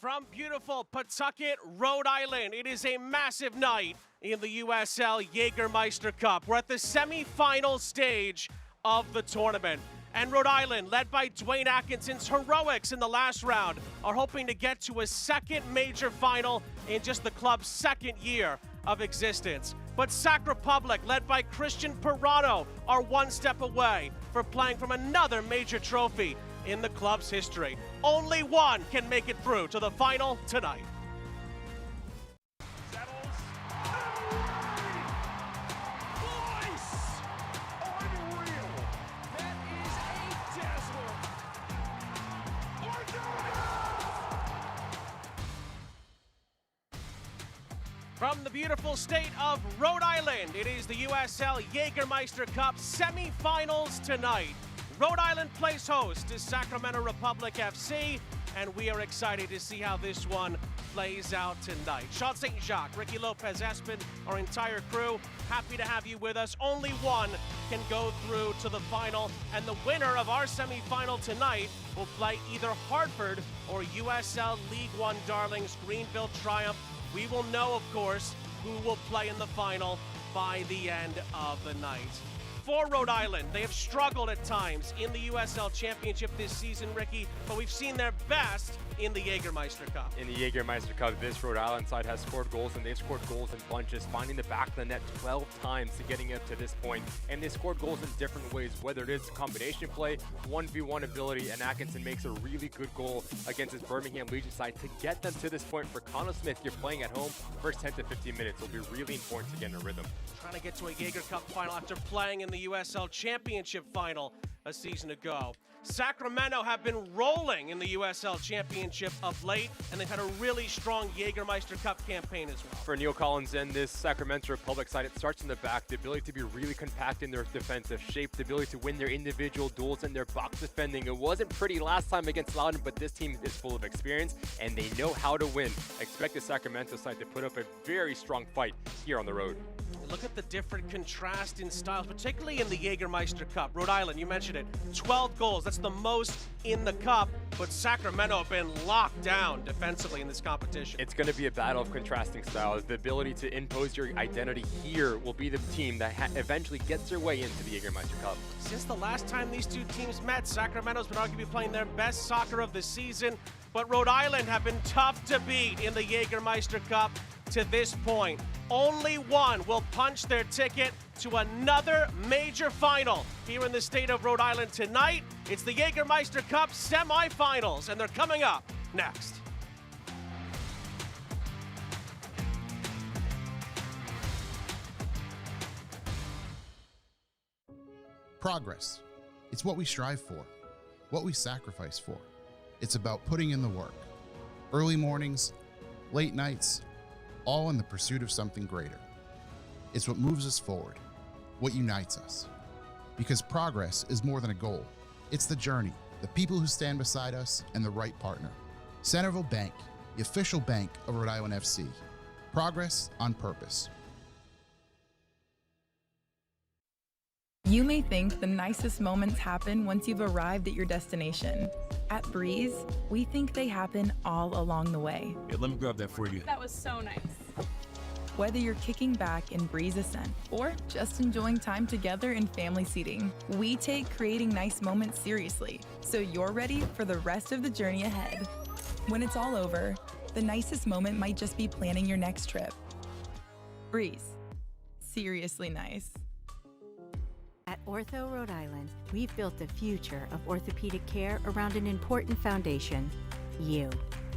From beautiful Pawtucket, Rhode Island, it is a massive night in the USL Jägermeister Cup. We're at the semifinal stage of the tournament. And Rhode Island, led by Dwayne Atkinson's heroics in the last round, are hoping to get to a second major final in just the club's second year of existence. But Sac Republic, led by Christian Pirano, are one step away for playing from another major trophy in the club's history. Only one can make it through to the final tonight. From the beautiful state of Rhode Island, it is the USL Jägermeister Cup semifinals tonight. Rhode Island plays host to Sacramento Republic FC, and we are excited to see how this one plays out tonight. Sean St. Jacques, Ricky Lopez-Espin, our entire crew, happy to have you with us. Only one can go through to the final, and the winner of our semifinal tonight will play either Hartford or USL League One darlings Greenville Triumph. We will know, of course, who will play in the final by the end of the night. For Rhode Island, they have struggled at times in the USL Championship this season, Ricky, but we've seen their best in the Jägermeister Cup. In the Jägermeister Cup, this Rhode Island side has scored goals, and they've scored goals in bunches, finding the back of the net 12 times to getting up to this point. And they scored goals in different ways, whether it is combination play, 1v1 ability, and Atkinson makes a really good goal against his Birmingham Legion side to get them to this point. For Connell Smith, you're playing at home, first 10 to 15 minutes will be really important to get in a rhythm. Trying to get to a Jaeger Cup final after playing in the USL Championship final a season ago. Sacramento have been rolling in the USL Championship of late, and they've had a really strong Jägermeister Cup campaign as well. For Neil Collins and this Sacramento Republic side, it starts in the back. The ability to be really compact in their defensive shape, the ability to win their individual duels and their box defending. It wasn't pretty last time against Loudon, but this team is full of experience, and they know how to win. Expect the Sacramento side to put up a very strong fight here on the road. Look at the different contrast in styles, particularly in the Jägermeister Cup. Rhode Island, you mentioned it, 12 goals. That's the most in the Cup, but Sacramento have been locked down defensively in this competition. It's going to be a battle of contrasting styles. The ability to impose your identity here will be the team that eventually gets their way into the Jägermeister Cup. Since the last time these two teams met, Sacramento's been arguably playing their best soccer of the season, but Rhode Island have been tough to beat in the Jägermeister Cup to this point. Only one will punch their ticket to another major final here in the state of Rhode Island tonight. It's the Jägermeister Cup semifinals, and they're coming up next. Progress. It's what we strive for, what we sacrifice for. It's about putting in the work. Early mornings, late nights, all in the pursuit of something greater. It's what moves us forward, what unites us. Because progress is more than a goal. It's the journey, the people who stand beside us, and the right partner. Centerville Bank, the official bank of Rhode Island FC. Progress on purpose. You may think the nicest moments happen once you've arrived at your destination. At Breeze, we think they happen all along the way. Yeah, let me grab that for you. That was so nice. Whether you're kicking back in Breeze Ascent or just enjoying time together in family seating, we take creating nice moments seriously, so you're ready for the rest of the journey ahead. When it's all over, the nicest moment might just be planning your next trip. Breeze. Seriously nice. At Ortho Rhode Island, we've built the future of orthopedic care around an important foundation, you.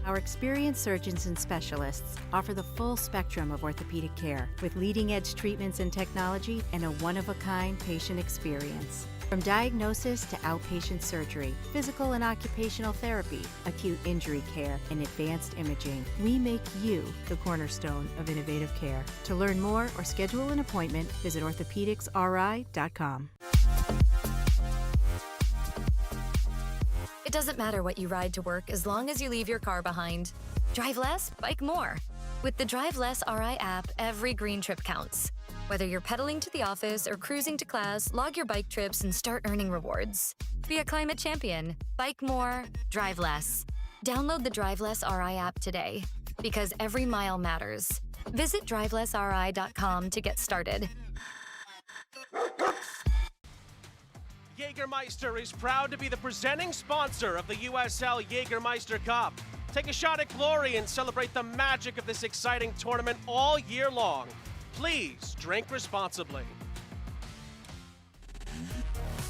Our experienced surgeons and specialists offer the full spectrum of orthopedic care with leading-edge treatments and technology and a one-of-a-kind patient experience. From diagnosis to outpatient surgery, physical and occupational therapy, acute injury care, and advanced imaging, we make you the cornerstone of innovative care. To learn more or schedule an appointment, visit orthopedicsri.com. It doesn't matter what you ride to work as long as you leave your car behind. Drive less, bike more. With the Drive Less RI app, every green trip counts. Whether you're pedaling to the office or cruising to class, log your bike trips and start earning rewards. Be a climate champion. Bike more, drive less. Download the Drive Less RI app today, because every mile matters. Visit drivelessri.com to get started. Jägermeister is proud to be the presenting sponsor of the USL Jägermeister Cup. Take a shot at glory and celebrate the magic of this exciting tournament all year long. Please drink responsibly.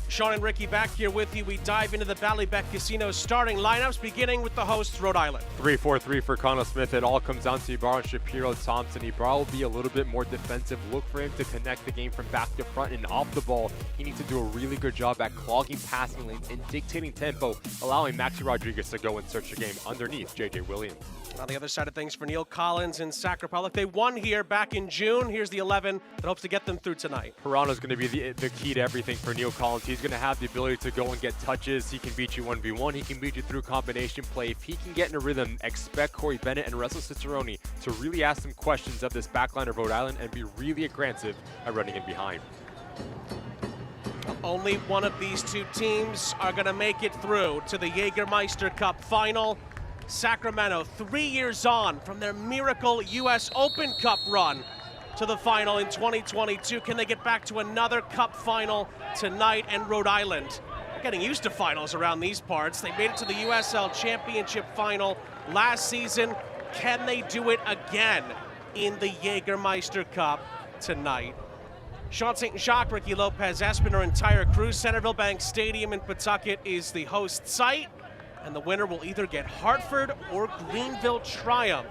Sean and Ricky back here with you. We dive into the Ballybet Casino starting lineups, beginning with the hosts, Rhode Island. 3-4-3 for Connell Smith. It all comes down to Ibarra and Shapiro Thompson. Ibarra will be a little bit more defensive. Look for him to connect the game from back to front and off the ball. He needs to do a really good job at clogging passing lanes and dictating tempo, allowing Maxi Rodriguez to go and search the game underneath J.J. Williams. On the other side of things for Neil Collins and Sac Republic, they won here back in June. Here's the 11 that hopes to get them through tonight. Pirano's going to be the key to everything for Neil Collins. He's going to have the ability to go and get touches. He can beat you 1v1. He can beat you through combination play. If he can get in a rhythm, expect Corey Bennett and Russell Cicerone to really ask some questions of this backline of Rhode Island and be really aggressive at running in behind. Only one of these two teams are going to make it through to the Jägermeister Cup final. Sacramento, 3 years on from their miracle U.S. Open Cup run to the final in 2022. Can they get back to another Cup final tonight? And Rhode Island, getting used to finals around these parts. They made it to the USL Championship final last season. Can they do it again in the Jägermeister Cup tonight? Sean St. Jacques, Ricky Lopez, Espen, our entire crew. Centerville Bank Stadium in Pawtucket is the host site. And the winner will either get Hartford or Greenville Triumph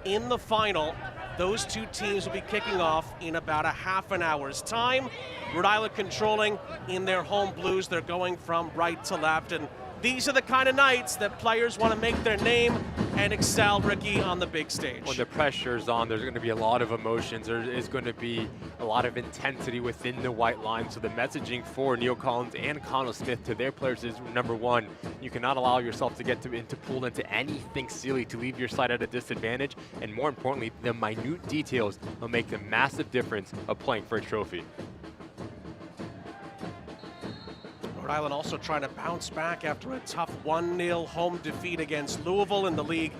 in the final. Those two teams will be kicking off in about a half an hour's time. Rhode Island controlling in their home blues. They're going from right to left. And these are the kind of nights that players want to make their name and excel, Ricky, on the big stage. When the pressure's on, there's going to be a lot of emotions. There is going to be a lot of intensity within the white line. So the messaging for Neil Collins and Connell Smith to their players is, number one, you cannot allow yourself to get pulled into anything silly to leave your side at a disadvantage. And more importantly, the minute details will make the massive difference of playing for a trophy. Rhode Island also trying to bounce back after a tough 1-0 home defeat against Louisville in the league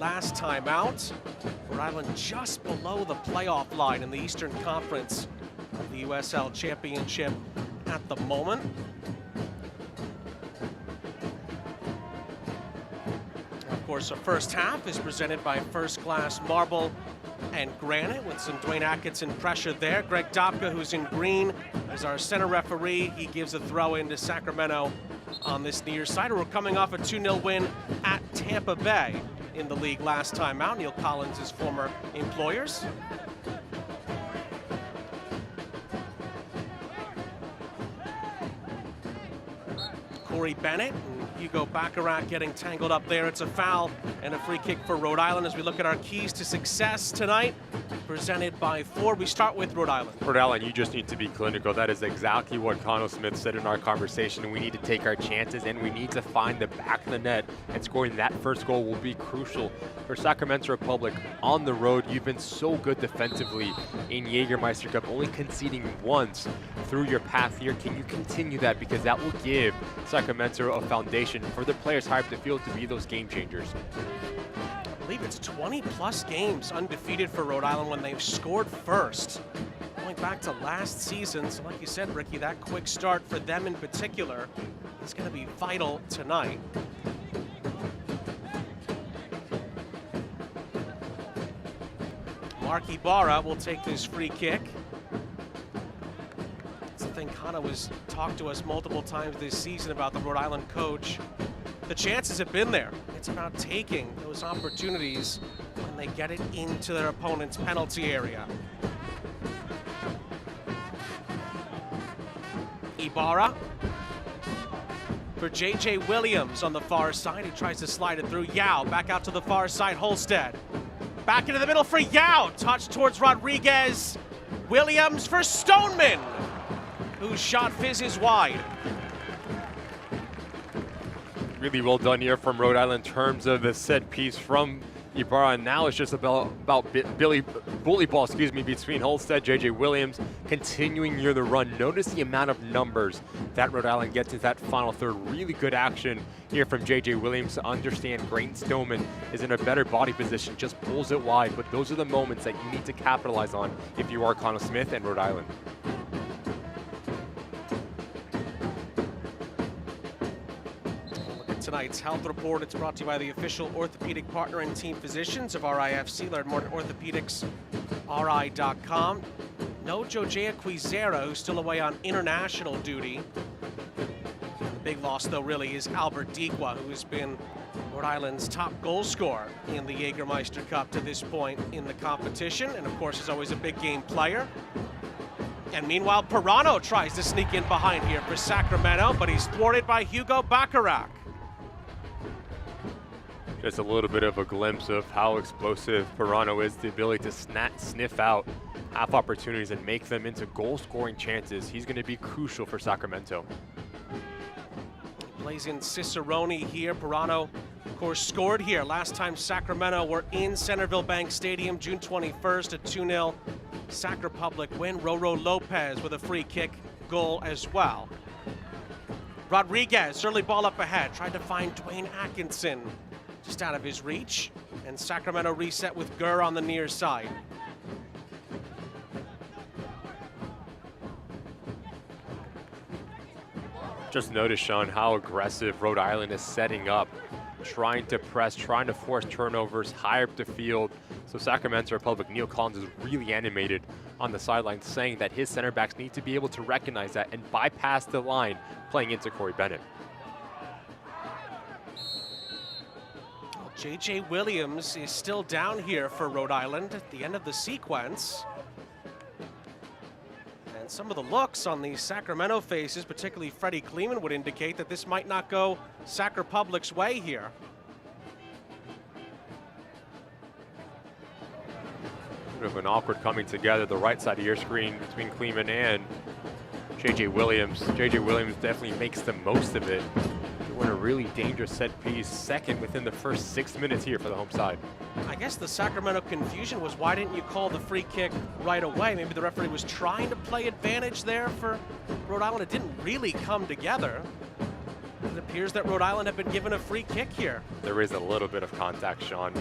last time out. Rhode Island just below the playoff line in the Eastern Conference of the USL Championship at the moment. Of course, the first half is presented by First Class Marble and Granite with some Dwayne Atkinson pressure there. Greg Dobka, who's in green, is our center referee. He gives a throw into Sacramento on this near side. We're coming off a 2-0 win at Tampa Bay in the league last time out. Neil Collins' former employers. Corey Bennett and Hugo Baccarat getting tangled up there. It's a foul and a free kick for Rhode Island as we look at our keys to success tonight, presented by Ford. We start with Rhode Island. Rhode Island, you just need to be clinical. That is exactly what Connell Smith said in our conversation. We need to take our chances and we need to find the back of the net, and scoring that first goal will be crucial. For Sacramento Republic on the road, you've been so good defensively in Jägermeister Cup, only conceding once through your path here. Can you continue that? Because that will give Sacramento a foundation for the players higher up the field to be those game changers. I believe it's 20-plus games undefeated for Rhode Island when they've scored first. Going back to last season, so like you said, Ricky, that quick start for them in particular is going to be vital tonight. Mark Ibarra will take this free kick. That's the thing, Kana was talked to us multiple times this season about the Rhode Island coach. The chances have been there. It's about taking those opportunities when they get it into their opponent's penalty area. Ibarra for J.J. Williams on the far side. He tries to slide it through. Yao back out to the far side. Holstead back into the middle for Yao. Touch towards Rodriguez. Williams for Stoneman, whose shot fizzes wide. Really well done here from Rhode Island in terms of the set piece from Ibarra. Now it's just about bully ball, between Holstead, JJ Williams, continuing near the run. Notice the amount of numbers that Rhode Island gets into that final third. Really good action here from JJ Williams to understand Graydon Stillman is in a better body position, just pulls it wide. But those are the moments that you need to capitalize on if you are Connell Smith and Rhode Island. Tonight's health report, it's brought to you by the official orthopedic partner and team physicians of RIFC. Learn more at orthopedicsri.com. No Jojea Quizera, who's still away on international duty. The big loss, though, really is Albert Dequa, who has been Rhode Island's top goal scorer in the Jägermeister Cup to this point in the competition, and of course is always a big game player. And meanwhile, Pirano tries to sneak in behind here for Sacramento, but he's thwarted by Hugo Bacharach. Just a little bit of a glimpse of how explosive Pirano is, the ability to sniff out half opportunities and make them into goal-scoring chances. He's going to be crucial for Sacramento. He plays in Cicerone here. Pirano, of course, scored here last time Sacramento were in Centerville Bank Stadium, June 21st, a 2-0 Sac Republic win. Roro Lopez with a free kick goal as well. Rodriguez, early ball up ahead, tried to find Dwayne Atkinson. Just out of his reach, and Sacramento reset with Gurr on the near side. Just notice, Sean, how aggressive Rhode Island is setting up, trying to press, trying to force turnovers higher up the field. So Sacramento Republic, Neil Collins is really animated on the sideline, saying that his center backs need to be able to recognize that and bypass the line, playing into Corey Bennett. JJ Williams is still down here for Rhode Island at the end of the sequence. And some of the looks on the Sacramento faces, particularly Freddie Kleeman, would indicate that this might not go Sac Republic's way here. Bit of an awkward coming together, the right side of your screen between Kleeman and JJ Williams. JJ Williams definitely makes the most of it. Win a really dangerous set piece, second within the first 6 minutes here for the home side. I guess the Sacramento confusion was, why didn't you call the free kick right away? Maybe the referee was trying to play advantage there for Rhode Island. It didn't really come together. It appears that Rhode Island have been given a free kick here. There is a little bit of contact, Sean,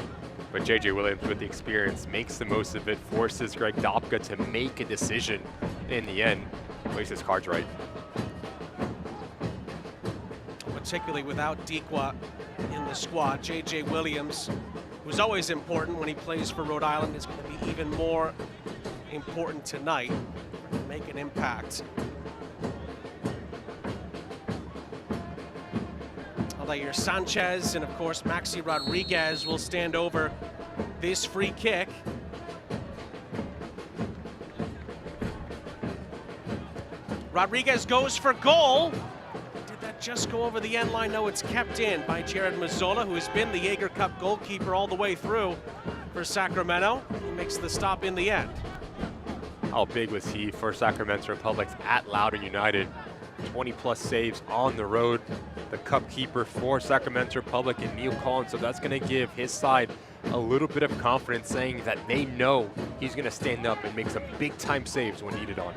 but JJ Williams, with the experience, makes the most of it, forces Greg Dopka to make a decision in the end, plays his cards right. Particularly without Dequa in the squad. JJ Williams, who's always important when he plays for Rhode Island, is going to be even more important tonight to make an impact. Aldair Sanchez and, of course, Maxi Rodriguez will stand over this free kick. Rodriguez goes for goal. Just go over the end line. No, it's kept in by Jared Mazzola, who has been the Jaeger Cup goalkeeper all the way through for Sacramento. He makes the stop in the end. How big was he for Sacramento Republic at Loudoun United? 20-plus saves on the road. The cup keeper for Sacramento Republic and Neil Collins, so that's going to give his side a little bit of confidence, saying that they know he's going to stand up and make some big-time saves when needed on.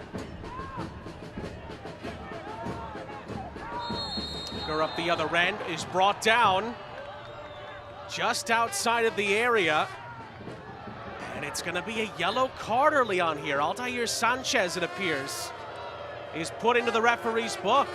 Up the other end is brought down just outside of the area, and it's going to be a yellow card early on here. Aldair Sanchez, it appears, is put into the referee's book.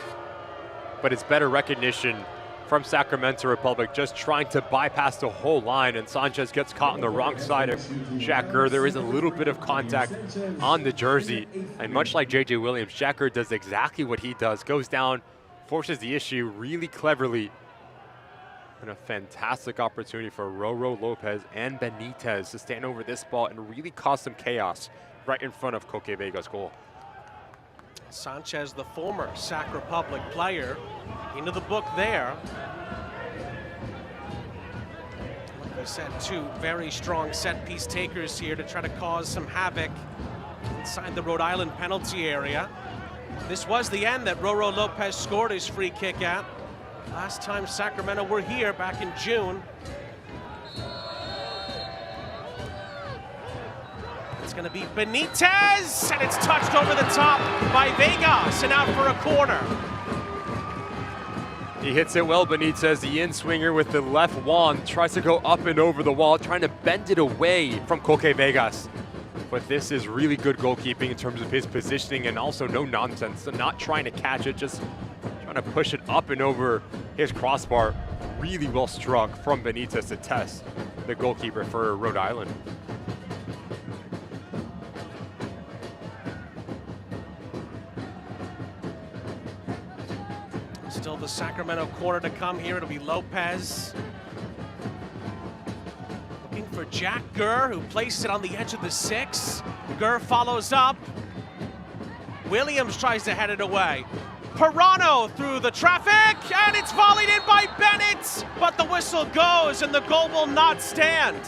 But it's better recognition from Sacramento Republic, just trying to bypass the whole line, and Sanchez gets caught on the wrong side of Jack Gurr. There is a little bit of contact on the jersey, and much like JJ Williams, Jack Gurr does exactly what he does, goes down, forces the issue really cleverly, and a fantastic opportunity for Roro Lopez and Benitez to stand over this ball and really cause some chaos right in front of Coque Vega's goal. Sanchez, the former Sac Republic player, into the book there. Like I said, two very strong set-piece takers here to try to cause some havoc inside the Rhode Island penalty area. This was the end that Roro Lopez scored his free kick at. Last time Sacramento were here back in June. It's going to be Benitez, and it's touched over the top by Vegas and out for a corner. He hits it well, Benitez, the in-swinger with the left wand, tries to go up and over the wall, trying to bend it away from Koke Vegas. But this is really good goalkeeping in terms of his positioning and also no nonsense. So not trying to catch it, just trying to push it up and over his crossbar. Really well struck from Benitez to test the goalkeeper for Rhode Island. Still the Sacramento corner to come here. It'll be Lopez. Looking for Jack Gurr, who placed it on the edge of the 6. Gurr follows up. Williams tries to head it away. Pirano through the traffic, and it's volleyed in by Bennett, but the whistle goes and the goal will not stand.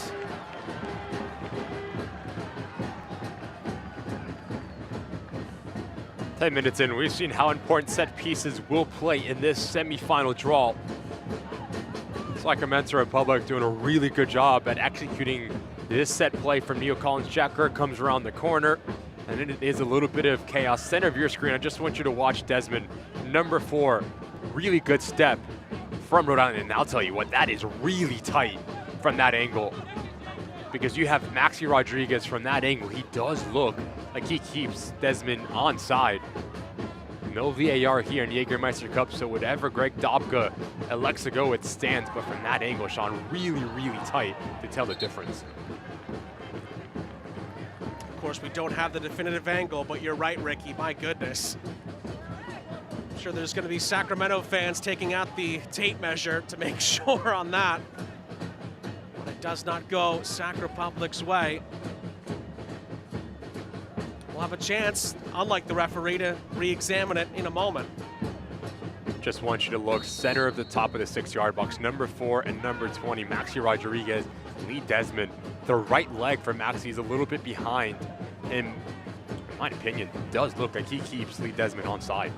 Minutes in, we've seen how important set pieces will play in this semifinal draw. Sacramento Republic doing a really good job at executing this set play from Neil Collins. Jack Gurr comes around the corner, and it is a little bit of chaos. Center of your screen, I just want you to watch Desmond, number 4. Really good step from Rhode Island, and I'll tell you what, that is really tight from that angle. Because you have Maxi Rodriguez from that angle. He does look like he keeps Desmond onside. No VAR here in the Jägermeister Cup, so whatever Greg Dobka elects to go with stands, but from that angle, Sean, really, really tight to tell the difference. Of course, we don't have the definitive angle, but you're right, Ricky, my goodness. I'm sure there's gonna be Sacramento fans taking out the tape measure to make sure on that. It does not go Sac Republic's way. We'll have a chance, unlike the referee, to re-examine it in a moment. Just want you to look center of the top of the 6-yard box. Number 4 and number 20, Maxi Rodriguez, Lee Desmond. The right leg for Maxi is a little bit behind. And in my opinion, does look like he keeps Lee Desmond onside.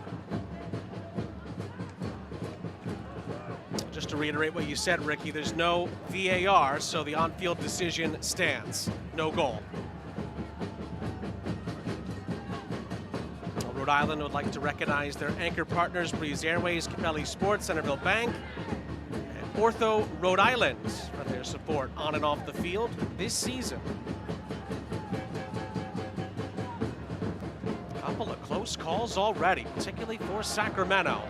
Just to reiterate what you said, Ricky, there's no VAR, so the on-field decision stands. No goal. Rhode Island would like to recognize their anchor partners, Breeze Airways, Capelli Sports, Centerville Bank, and Ortho Rhode Island for their support on and off the field this season. A couple of close calls already, particularly for Sacramento.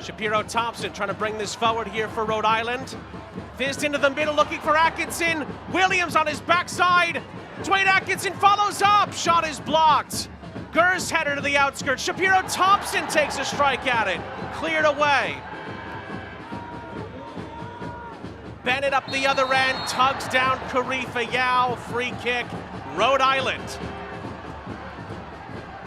Shapiro Thompson trying to bring this forward here for Rhode Island. Fizzed into the middle looking for Atkinson. Williams on his backside. Dwayne Atkinson follows up. Shot is blocked. Gurr's header to the outskirts. Shapiro Thompson takes a strike at it. Cleared away. Bennett up the other end. Tugs down Karifa Yao. Free kick. Rhode Island.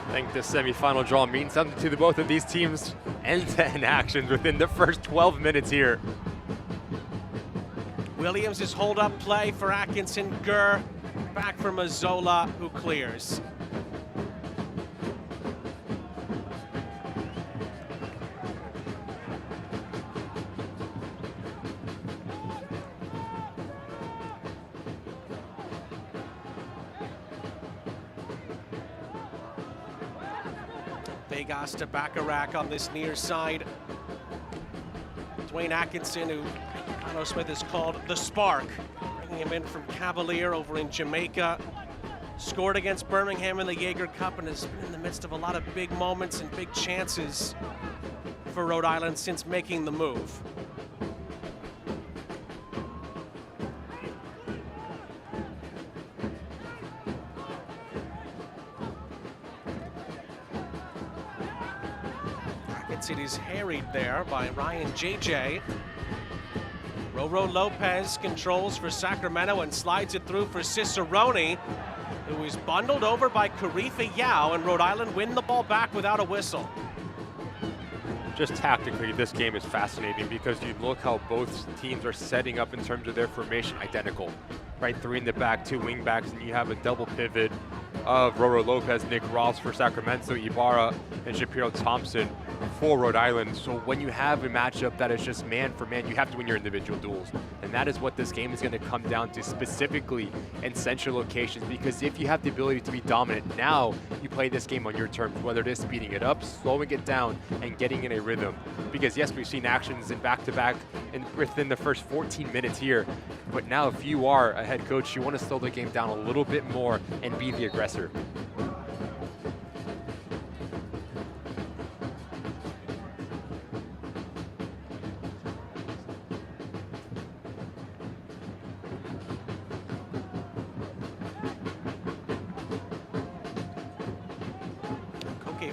I think this semifinal draw means something to both of these teams. End-to-end actions within the first 12 minutes here. Williams' hold-up play for Atkinson. Gurr back for Mazzola, who clears. Vegas to Bacharach on this near side. Dwayne Atkinson, who Connor Smith has called the spark, bringing him in from Cavalier over in Jamaica. Scored against Birmingham in the Jaeger Cup and has been in the midst of a lot of big moments and big chances for Rhode Island since making the move. It is harried there by Ryan JJ. Roro Lopez controls for Sacramento and slides it through for Cicerone, who is bundled over by Karifa Yao, and Rhode Island win the ball back without a whistle. Just tactically, this game is fascinating because you look how both teams are setting up in terms of their formation identical. Right, 3 in the back, 2 wing backs, and you have a double pivot of Roro Lopez, Nick Ross for Sacramento, Ibarra, and Shapiro Thompson for Rhode Island. So when you have a matchup that is just man for man, you have to win your individual duels. And that is what this game is going to come down to, specifically in central locations, because if you have the ability to be dominant, now you play this game on your terms, whether it is speeding it up, slowing it down, and getting in a rhythm. Because yes, we've seen actions in back-to-back within the first 14 minutes here, but now if you are a head coach, you want to slow the game down a little bit more and be the aggressor.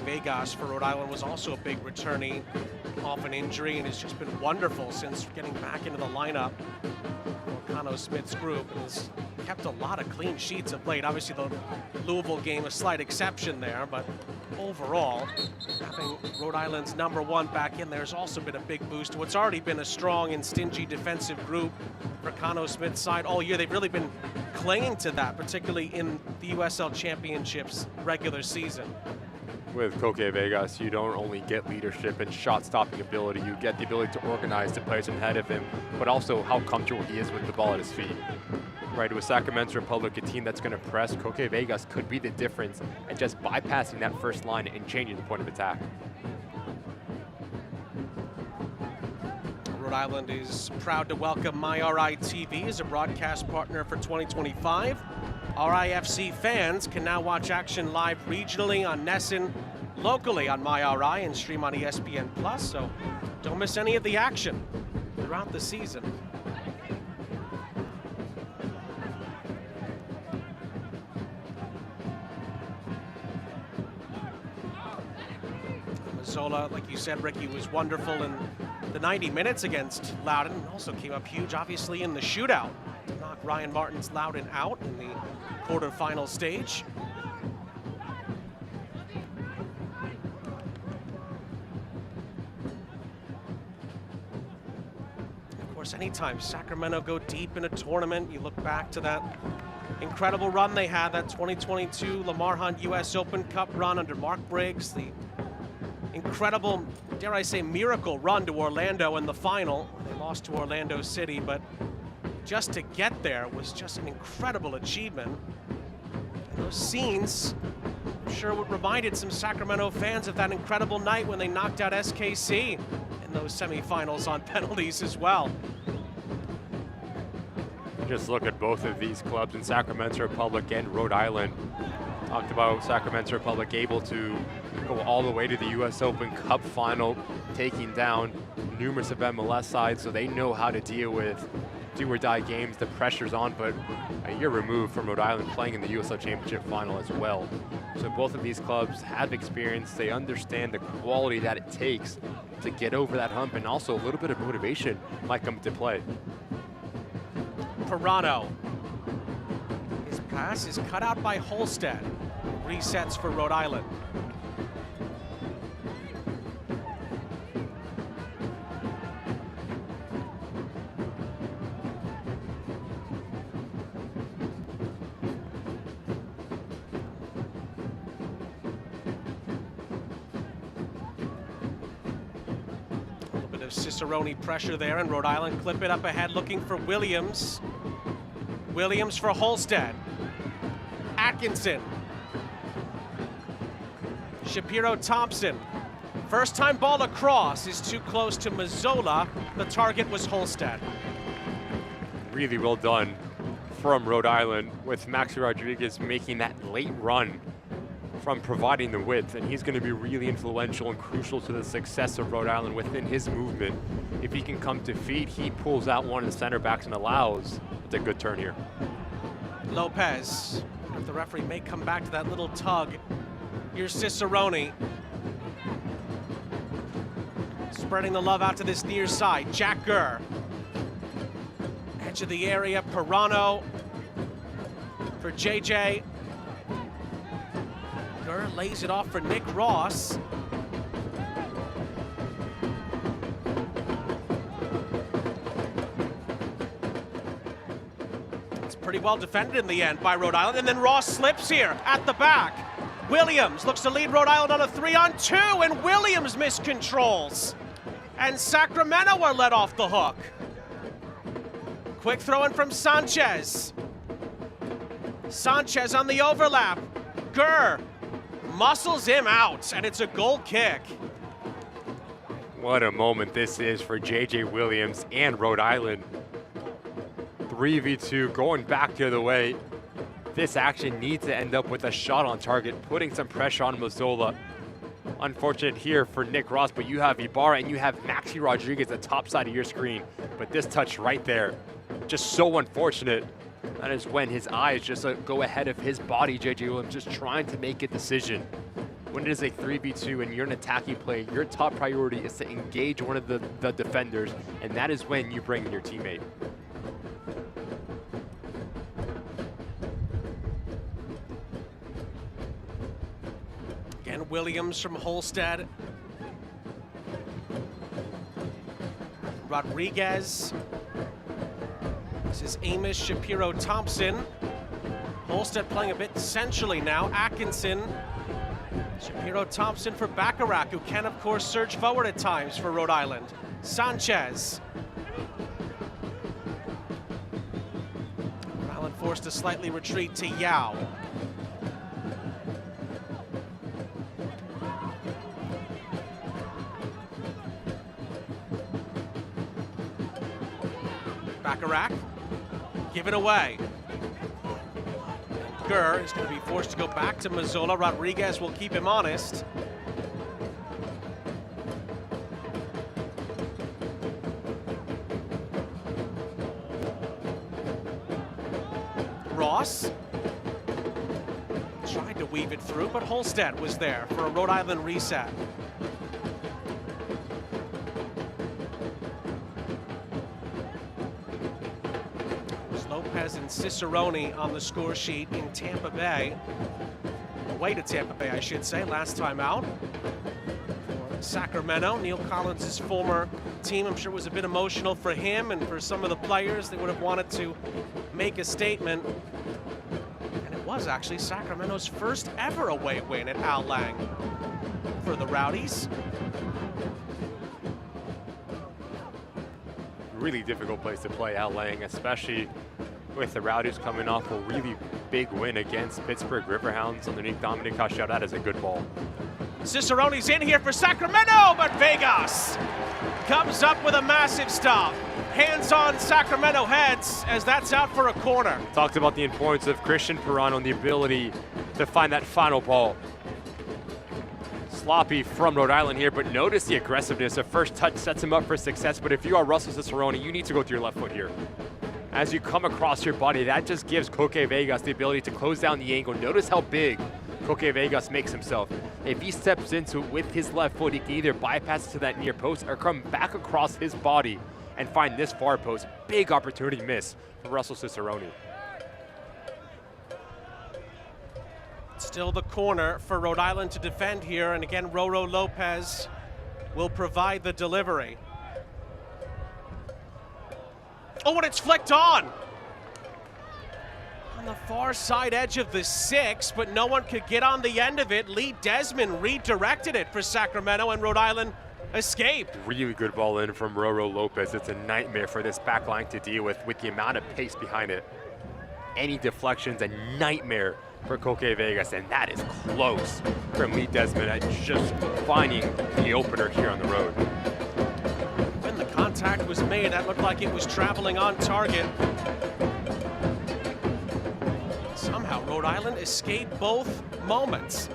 Vegas for Rhode Island was also a big returnee off an injury and has just been wonderful since getting back into the lineup for Cano Smith's group and has kept a lot of clean sheets of late. Obviously the Louisville game a slight exception there, but overall having Rhode Island's #1 back in there has also been a big boost to what's already been a strong and stingy defensive group for Cano Smith's side all year. They've really been clinging to that, particularly in the USL Championships regular season. With Koke Vegas, you don't only get leadership and shot-stopping ability, you get the ability to organize the players ahead of him, but also how comfortable he is with the ball at his feet. Right, with Sacramento Republic, a team that's going to press, Koke Vegas could be the difference and just bypassing that first line and changing the point of attack. Rhode Island is proud to welcome MyRI TV as a broadcast partner for 2025. RIFC fans can now watch action live regionally on Nesson, locally on MyRI, and stream on ESPN+, so don't miss any of the action throughout the season. Mazzola, like you said, Ricky, was wonderful in the 90 minutes against Loudoun, and also came up huge, obviously, in the shootout to knock Ryan Martin's Loudoun out in the quarterfinal stage. Of course, anytime Sacramento go deep in a tournament, you look back to that incredible run they had, that 2022 Lamar Hunt US Open Cup run under Mark Briggs, the incredible, dare I say, miracle run to Orlando in the final. They lost to Orlando City, but just to get there was just an incredible achievement. And those scenes, I'm sure, reminded some Sacramento fans of that incredible night when they knocked out SKC in those semifinals on penalties as well. Just look at both of these clubs in Sacramento Republic and Rhode Island. Talked about Sacramento Republic able to go all the way to the US Open Cup final, taking down numerous of MLS sides, so they know how to deal with do-or-die games. The pressure's on, but a year removed from Rhode Island playing in the USL Championship final as well. So both of these clubs have experience. They understand the quality that it takes to get over that hump, and also a little bit of motivation might come into play. Pirano. His pass is cut out by Holstead. Resets for Rhode Island. A little bit of Cicerone pressure there, and Rhode Island clip it up ahead, looking for Williams. Williams for Holstead. Atkinson. Shapiro Thompson. First time ball across is too close to Mazzola. The target was Holstead. Really well done from Rhode Island, with Maxi Rodriguez making that late run from providing the width, and he's going to be really influential and crucial to the success of Rhode Island within his movement. If he can come to feet, he pulls out one of the center backs and allows. It's a good turn here. Lopez. The referee may come back to that little tug. Here's Cicerone. Spreading the love out to this near side. Jack Gurr. Edge of the area. Pirano for JJ. Gurr lays it off for Nick Ross. It's pretty well defended in the end by Rhode Island. And then Ross slips here at the back. Williams looks to lead Rhode Island on a 3-on-2, and Williams miscontrols. And Sacramento are let off the hook. Quick throw in from Sanchez. Sanchez on the overlap. Gurr muscles him out, and it's a goal kick. What a moment this is for J.J. Williams and Rhode Island. 3v2 going back the other way. This action needs to end up with a shot on target, putting some pressure on Mazzola. Unfortunate here for Nick Ross, but you have Ibarra and you have Maxi Rodriguez at the top side of your screen. But this touch right there, just so unfortunate. That is when his eyes just go ahead of his body, J.J. Williams, just trying to make a decision. When it is a 3v2 and you're an attacking play, your top priority is to engage one of the defenders, and that is when you bring in your teammate. Again, Williams from Holstead. Rodriguez. This is Amos Shapiro-Thompson. Holstead playing a bit centrally now. Atkinson. Shapiro-Thompson for Bacharach, who can, of course, surge forward at times for Rhode Island. Sanchez. Rhode Island forced to slightly retreat to Yao. Bacharach, give it away. Gurr is going to be forced to go back to Mazzola. Rodriguez will keep him honest. Ross tried to weave it through, but Holstead was there for a Rhode Island reset. Lopez and Cicerone on the score sheet in Tampa Bay. Away to Tampa Bay, I should say, last time out. For Sacramento, Neil Collins' former team, I'm sure was a bit emotional for him and for some of the players. They would have wanted to make a statement. And it was actually Sacramento's first ever away win at Al Lang for the Rowdies. Really difficult place to play, Al Lang, especially with the Rowdies coming off a really big win against Pittsburgh Riverhounds underneath Dominic Cachel. That is a good ball. Cicerone's in here for Sacramento, but Vegas comes up with a massive stop. Hands on Sacramento heads as that's out for a corner. Talked about the importance of Christian Perrano and the ability to find that final ball. Sloppy from Rhode Island here, but notice the aggressiveness. A first touch sets him up for success, but if you are Russell Cicerone, you need to go to your left foot here. As you come across your body, that just gives Coque Vegas the ability to close down the angle. Notice how big Coque Vegas makes himself. If he steps into it with his left foot, he can either bypass to that near post or come back across his body and find this far post. Big opportunity miss for Russell Cicerone. Still the corner for Rhode Island to defend here, and again, Roro Lopez will provide the delivery. Oh, and it's flicked on the far side edge of the 6, but no one could get on the end of it. Lee Desmond redirected it for Sacramento, and Rhode Island escaped. Really good ball in from Roro Lopez. It's a nightmare for this back line to deal with the amount of pace behind it. Any deflection's a nightmare for Coque Vegas, and that is close from Lee Desmond at just finding the opener here on the road. When the contact was made, that looked like it was traveling on target. Somehow Rhode Island escaped both moments.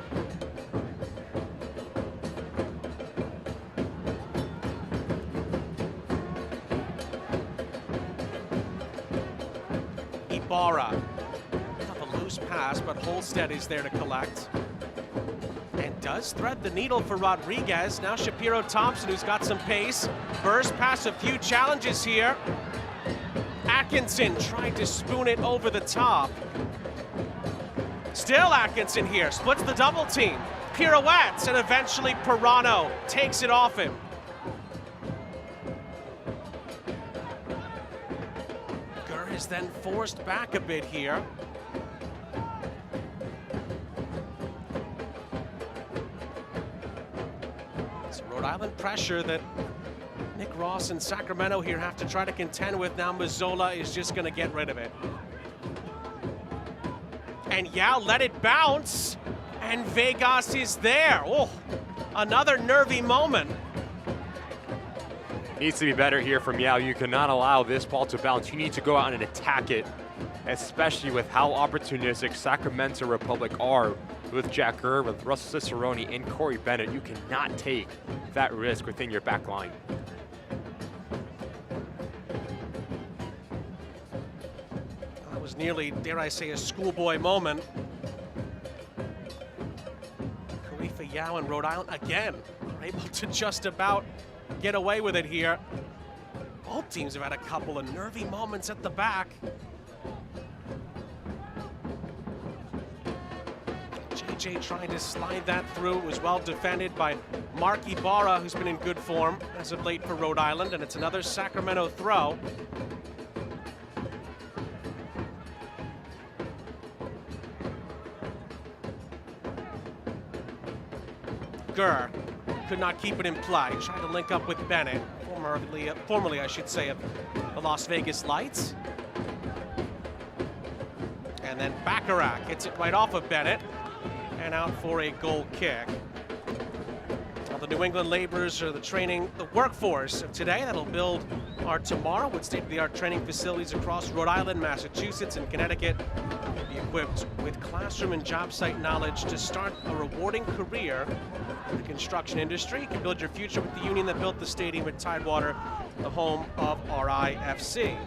Ibarra. A loose pass, but Holstead is there to collect. And does thread the needle for Rodriguez. Now Shapiro-Thompson, who's got some pace. Burst past a few challenges here. Atkinson tried to spoon it over the top. Still Atkinson here, splits the double team. Pirouettes, and eventually Perrano takes it off him. Gurr is then forced back a bit here. It's Rhode Island pressure that Nick Ross and Sacramento here have to try to contend with. Now Mazzola is just going to get rid of it. And Yao let it bounce, and Vegas is there. Oh, another nervy moment. Needs to be better here from Yao. You cannot allow this ball to bounce. You need to go out and attack it, especially with how opportunistic Sacramento Republic are with Jack Gurr, with Russell Cicerone, and Corey Bennett. You cannot take that risk within your back line. That was nearly, dare I say, a schoolboy moment. Khalifa Yao and Rhode Island again are able to just about get away with it here. Both teams have had a couple of nervy moments at the back. JJ trying to slide that through. It was well defended by Mark Ibarra, who's been in good form as of late for Rhode Island, and it's another Sacramento throw. Gurr could not keep it in play. Tried to link up with Bennett, formerly I should say, of the Las Vegas Lights. And then Bacharach hits it right off of Bennett and out for a goal kick. Well, the New England Laborers are the workforce of today that'll build our tomorrow with state-of-the-art training facilities across Rhode Island, Massachusetts, and Connecticut. You'll be equipped with classroom and job site knowledge to start a rewarding career in the construction industry. You can build your future with the union that built the stadium at Tidewater, the home of RIFC.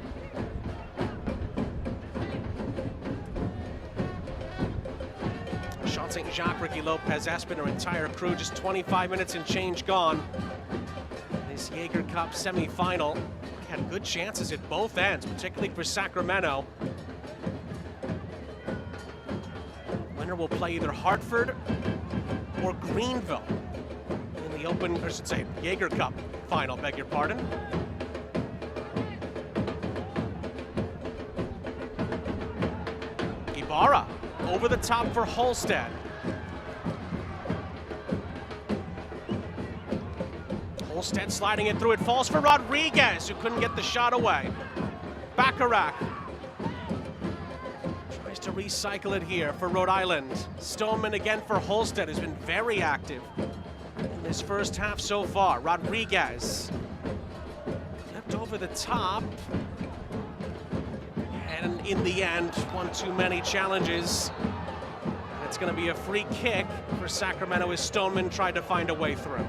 Sean St. Jacques, Ricky Lopez, Espen, our entire crew, just 25 minutes and change gone. This Jaeger Cup semifinal had good chances at both ends, particularly for Sacramento. Winner will play either Hartford or Greenville in the open, or I should say, Jaeger Cup final, beg your pardon. Ibarra over the top for Holstead. Holstead sliding it through. It falls for Rodriguez, who couldn't get the shot away. Bacharach tries to recycle it here for Rhode Island. Stoneman again for Holstead, who's been very active in this first half so far. Rodriguez flipped over the top. And in the end, one too many challenges. It's going to be a free kick for Sacramento as Stoneman tried to find a way through.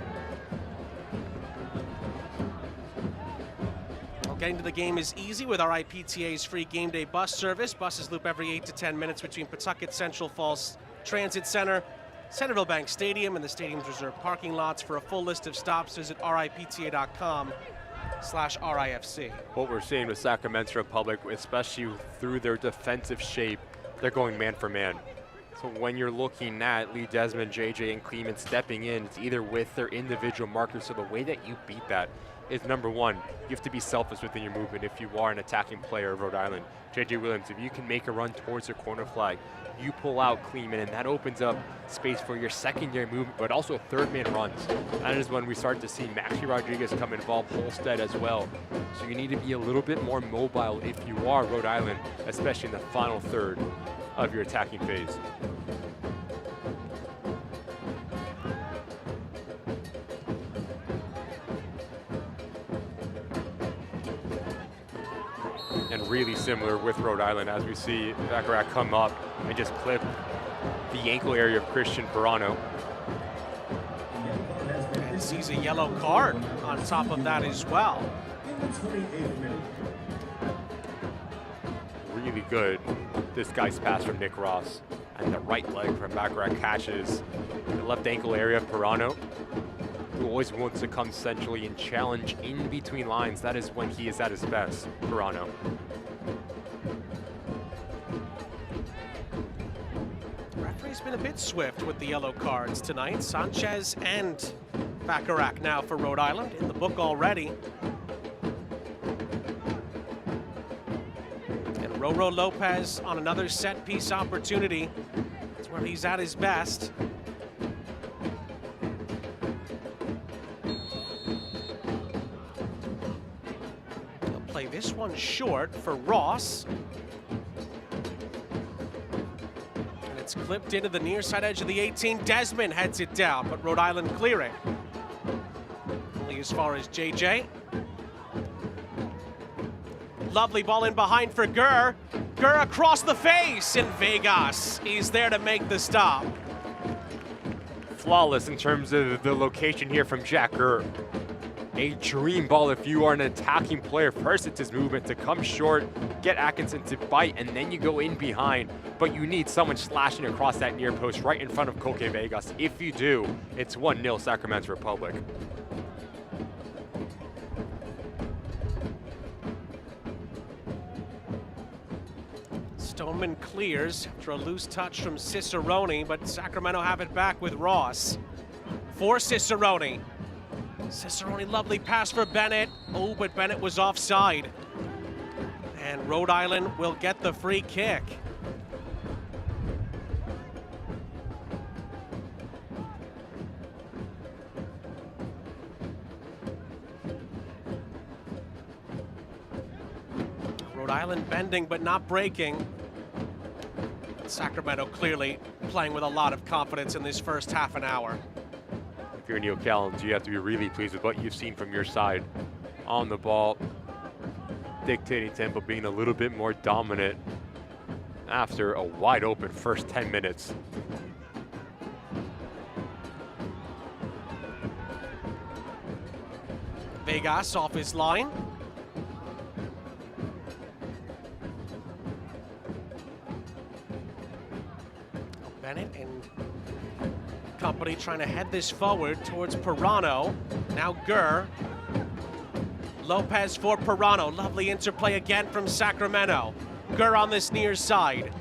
Well, getting to the game is easy with RIPTA's free game day bus service. Buses loop every 8 to 10 minutes between Pawtucket Central Falls Transit Center, Centerville Bank Stadium, and the stadium's reserved parking lots. For a full list of stops, visit ripta.com/RIFC. What we're seeing with Sacramento Republic, especially through their defensive shape, they're going man for man. So when you're looking at Lee Desmond, JJ, and Kleeman stepping in, it's either with their individual markers. So the way that you beat that is, number one, you have to be selfless within your movement if you are an attacking player of Rhode Island. JJ Williams, if you can make a run towards the corner flag, you pull out Kleeman, and that opens up space for your secondary movement, but also third man runs. That is when we start to see Maxi Rodriguez come involved, Holstead as well. So you need to be a little bit more mobile if you are Rhode Island, especially in the final third of your attacking phase. And really similar with Rhode Island, as we see Bacharach come up and just clip the ankle area of Christian Perano. And sees a yellow card on top of that as well. Really good, this guy's pass from Nick Ross. And the right leg from Bacharach catches the left ankle area of Perano, who always wants to come centrally and challenge in between lines. That is when he is at his best, Perano. The referee's been a bit swift with the yellow cards tonight. Sanchez and Bacharach now for Rhode Island in the book already. And Roro Lopez on another set piece opportunity. That's where he's at his best. play this one short for Ross. And it's clipped into the near side edge of the 18. Desmond heads it down, but Rhode Island clearing. Only as far as JJ. Lovely ball in behind for Gurr. Gurr across the face, and Vegas, he's there to make the stop. Flawless in terms of the location here from Jack Gurr. A dream ball if you are an attacking player. First, it's his movement to come short, get Atkinson to bite, and then you go in behind. But you need someone slashing across that near post right in front of Koke Vegas. If you do, it's 1-0 Sacramento Republic. Stoneman clears after a loose touch from Cicerone, but Sacramento have it back with Ross. For Cicerone. Cicerone, lovely pass for Bennett. Oh, but Bennett was offside. And Rhode Island will get the free kick. Rhode Island bending but not breaking. Sacramento clearly playing with a lot of confidence in this first half an hour. If you're Neil Callens, you have to be really pleased with what you've seen from your side on the ball, dictating tempo, being a little bit more dominant after a wide open first 10 minutes. Vegas off his line. Bennett and company trying to head this forward towards Pirano. Now Gurr. Lopez for Pirano. Lovely interplay again from Sacramento. Gurr on this near side.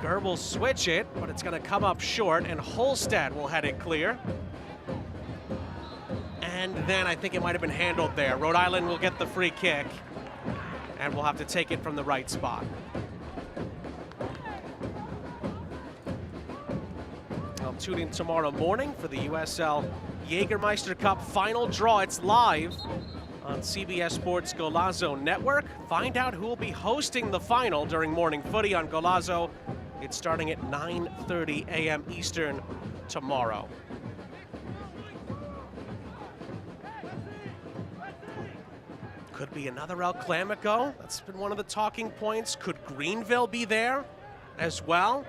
Gurr will switch it, but it's going to come up short, and Holstead will head it clear. And then I think it might have been handled there. Rhode Island will get the free kick, and we'll have to take it from the right spot. Tune in tomorrow morning for the USL Jägermeister Cup final draw. It's live on CBS Sports Golazo Network. Find out who will be hosting the final during morning footy on Golazo. It's starting at 9:30 a.m. Eastern tomorrow. Could be another El Clamico. That's been one of the talking points. Could Greenville be there as well?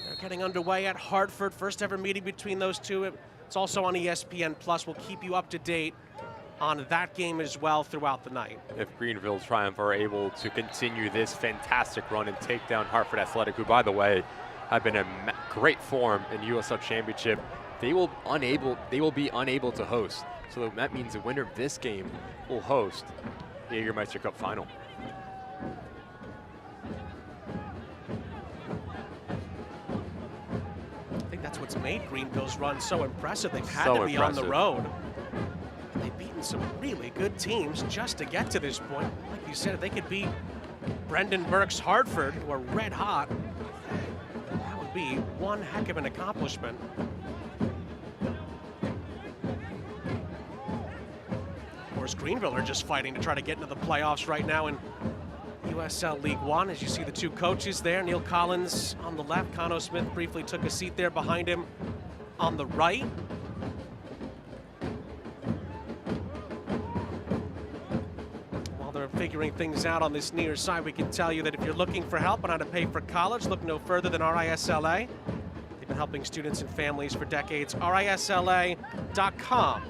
They're getting underway at Hartford. First ever meeting between those two. It's also on ESPN+. We'll keep you up to date on that game as well throughout the night. If Greenville Triumph are able to continue this fantastic run and take down Hartford Athletic, who, by the way, have been in great form in USL Championship, they will be unable to host. So that means the winner of this game will host the Jägermeister Cup final. That's what's made Greenville's run so impressive. They've had to be on the road. They've beaten some really good teams just to get to this point. Like you said, if they could beat Brendan Burke's Hartford, who are red hot, that would be one heck of an accomplishment. Of course, Greenville are just fighting to try to get into the playoffs right now in USL League One. As you see the two coaches there, Neil Collins on the left, Cano Smith briefly took a seat there behind him on the right. While they're figuring things out on this near side, we can tell you that if you're looking for help on how to pay for college, look no further than RISLA. They've been helping students and families for decades. RISLA.com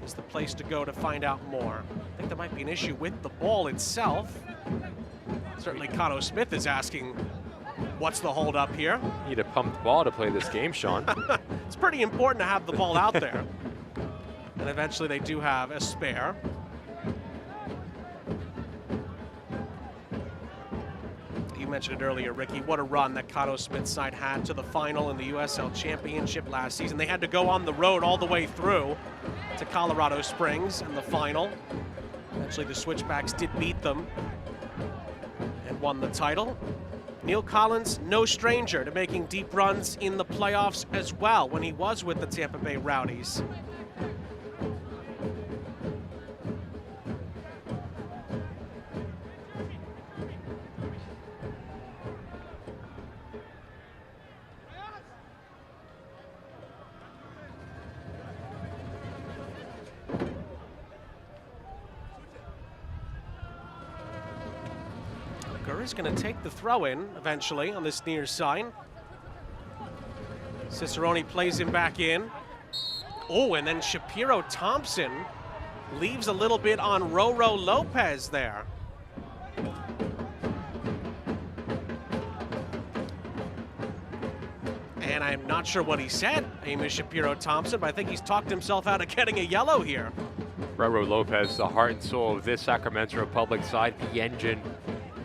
is the place to go to find out more. I think there might be an issue with the ball itself. Certainly Cano Smith is asking, what's the hold up here? Need a pumped ball to play this game, Sean. It's pretty important to have the ball out there. And eventually they do have a spare. You mentioned it earlier, Ricky, what a run that Cano Smith's side had to the final in the USL Championship last season. They had to go on the road all the way through to Colorado Springs in the final. Eventually the Switchbacks did beat them and won the title. Neil Collins, no stranger to making deep runs in the playoffs as well when he was with the Tampa Bay Rowdies. referee's going to take the throw in eventually on this near side. Cicerone plays him back in. Oh, and then Shapiro Thompson leaves a little bit on Roro Lopez there. And I'm not sure what he said, Amos Shapiro Thompson, but I think he's talked himself out of getting a yellow here. Roro Lopez, the heart and soul of this Sacramento Republic side, the engine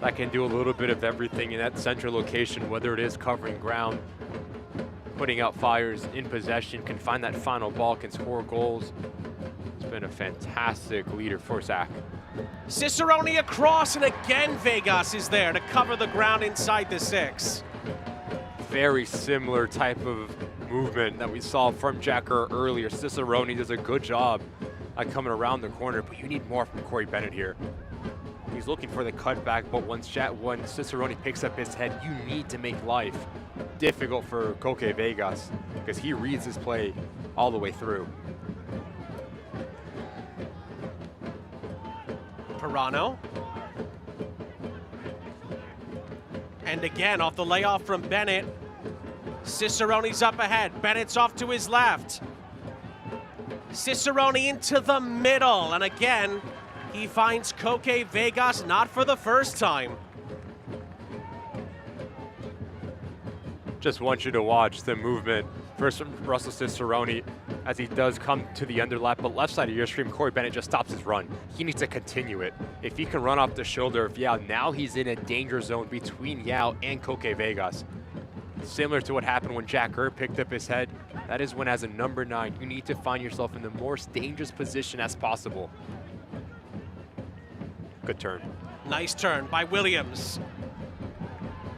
that can do a little bit of everything in that central location, whether it is covering ground, putting out fires, in possession, can find that final ball, can score goals. It's been a fantastic leader for Sac. Cicerone across, and again Vegas is there to cover the ground inside the 6. Very similar type of movement that we saw from Jacker earlier. Cicerone does a good job at coming around the corner, but you need more from Corey Bennett here. He's looking for the cutback, but when Cicerone picks up his head, you need to make life difficult for Koke Vegas because he reads his play all the way through. Pirano. And again, off the layoff from Bennett. Cicerone's up ahead. Bennett's off to his left. Cicerone into the middle. And again, he finds Koke Vegas, not for the first time. Just want you to watch the movement. First from Russell Cicerone as he does come to the underlap, but left side of your stream, Corey Bennett just stops his run. He needs to continue it. If he can run off the shoulder of Yao, now he's in a danger zone between Yao and Koke Vegas. Similar to what happened when Jack Kerr picked up his head. That is when, as a number 9, you need to find yourself in the most dangerous position as possible. Good turn. Nice turn by Williams.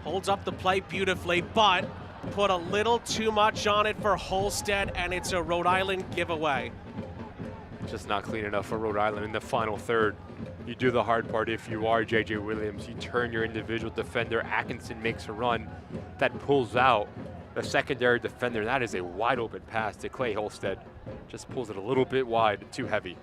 Holds up the play beautifully, but put a little too much on it for Holstead, and it's a Rhode Island giveaway. Just not clean enough for Rhode Island in the final third. You do the hard part if you are J.J. Williams. You turn your individual defender. Atkinson makes a run that pulls out the secondary defender. That is a wide open pass to Clay Holstead. Just pulls it a little bit wide, too heavy.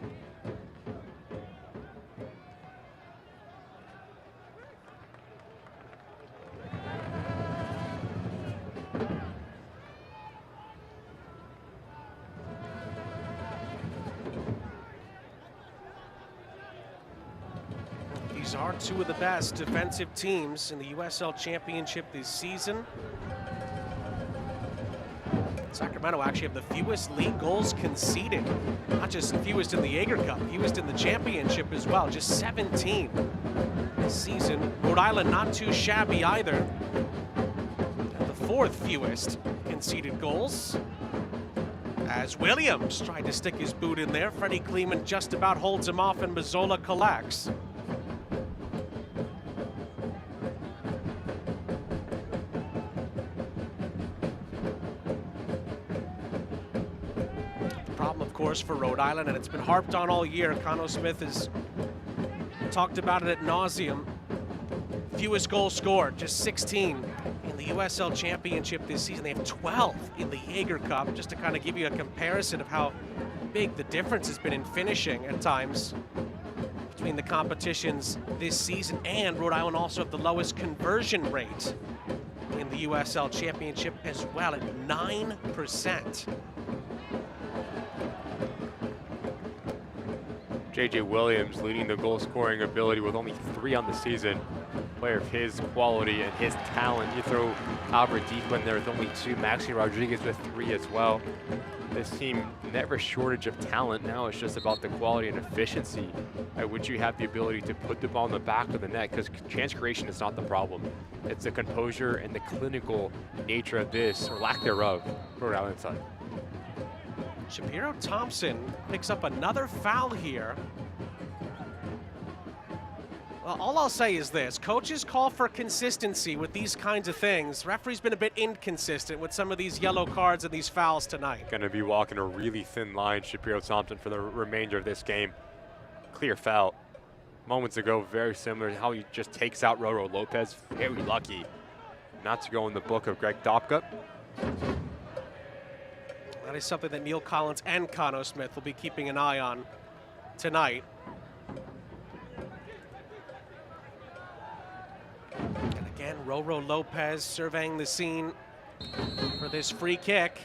These are two of the best defensive teams in the USL Championship this season. Sacramento actually have the fewest league goals conceded. Not just fewest in the Jaeger Cup, fewest in the championship as well, just 17 this season. Rhode Island not too shabby either. And the 4th fewest conceded goals. As Williams tried to stick his boot in there, Freddie Kleeman just about holds him off and Mazzola collects. For Rhode Island, and it's been harped on all year. Cano Smith has talked about it ad nauseum. Fewest goals scored, just 16 in the USL Championship this season. They have 12 in the Jaeger Cup, just to kind of give you a comparison of how big the difference has been in finishing at times between the competitions this season. And Rhode Island also have the lowest conversion rate in the USL Championship as well, at 9%. J.J. Williams leading the goal scoring ability with only 3 on the season. Player of his quality and his talent. You throw Albert Deep in there with only 2, Maxi Rodriguez with 3 as well. This team, never shortage of talent. Now it's just about the quality and efficiency at which you have the ability to put the ball in the back of the net, because chance creation is not the problem. It's the composure and the clinical nature of this, or lack thereof, Rhode Island side. Shapiro Thompson picks up another foul here. Well, all I'll say is this. Coaches call for consistency with these kinds of things. Referee's been a bit inconsistent with some of these yellow cards and these fouls tonight. Going to be walking a really thin line, Shapiro Thompson, for the remainder of this game. Clear foul. Moments ago, very similar to how he just takes out Roro Lopez. Very lucky not to go in the book of Greg Dopka. That is something that Neil Collins and Cano Smith will be keeping an eye on tonight. Roro Lopez surveying the scene for this free kick.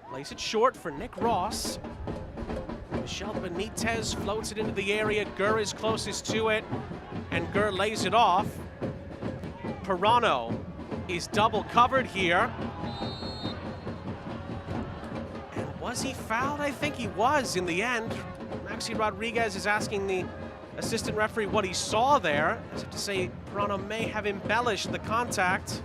Plays it short for Nick Ross. Michel Benitez floats it into the area. Gurr is closest to it, and Gurr lays it off. Pirano is double covered here. And was he fouled? I think he was in the end. Maxi Rodriguez is asking the assistant referee what he saw there. As if to say Pirano may have embellished the contact.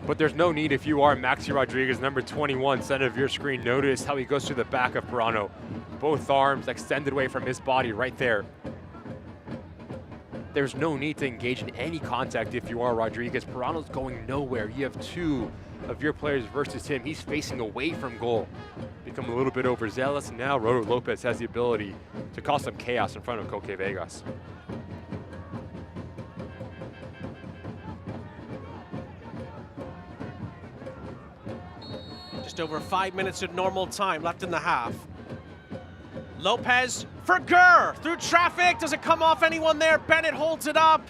But there's no need if you are Maxi Rodriguez, number 21, center of your screen. Notice how he goes through the back of Pirano. Both arms extended away from his body right there. There's no need to engage in any contact if you are Rodriguez. Pirano's going nowhere. You have two of your players versus him. He's facing away from goal. Become a little bit overzealous. Now Rhode Lopez has the ability to cause some chaos in front of Coque Vegas. Just over 5 minutes of normal time left in the half. Lopez for Gurr, through traffic, does it come off anyone there? Bennett holds it up.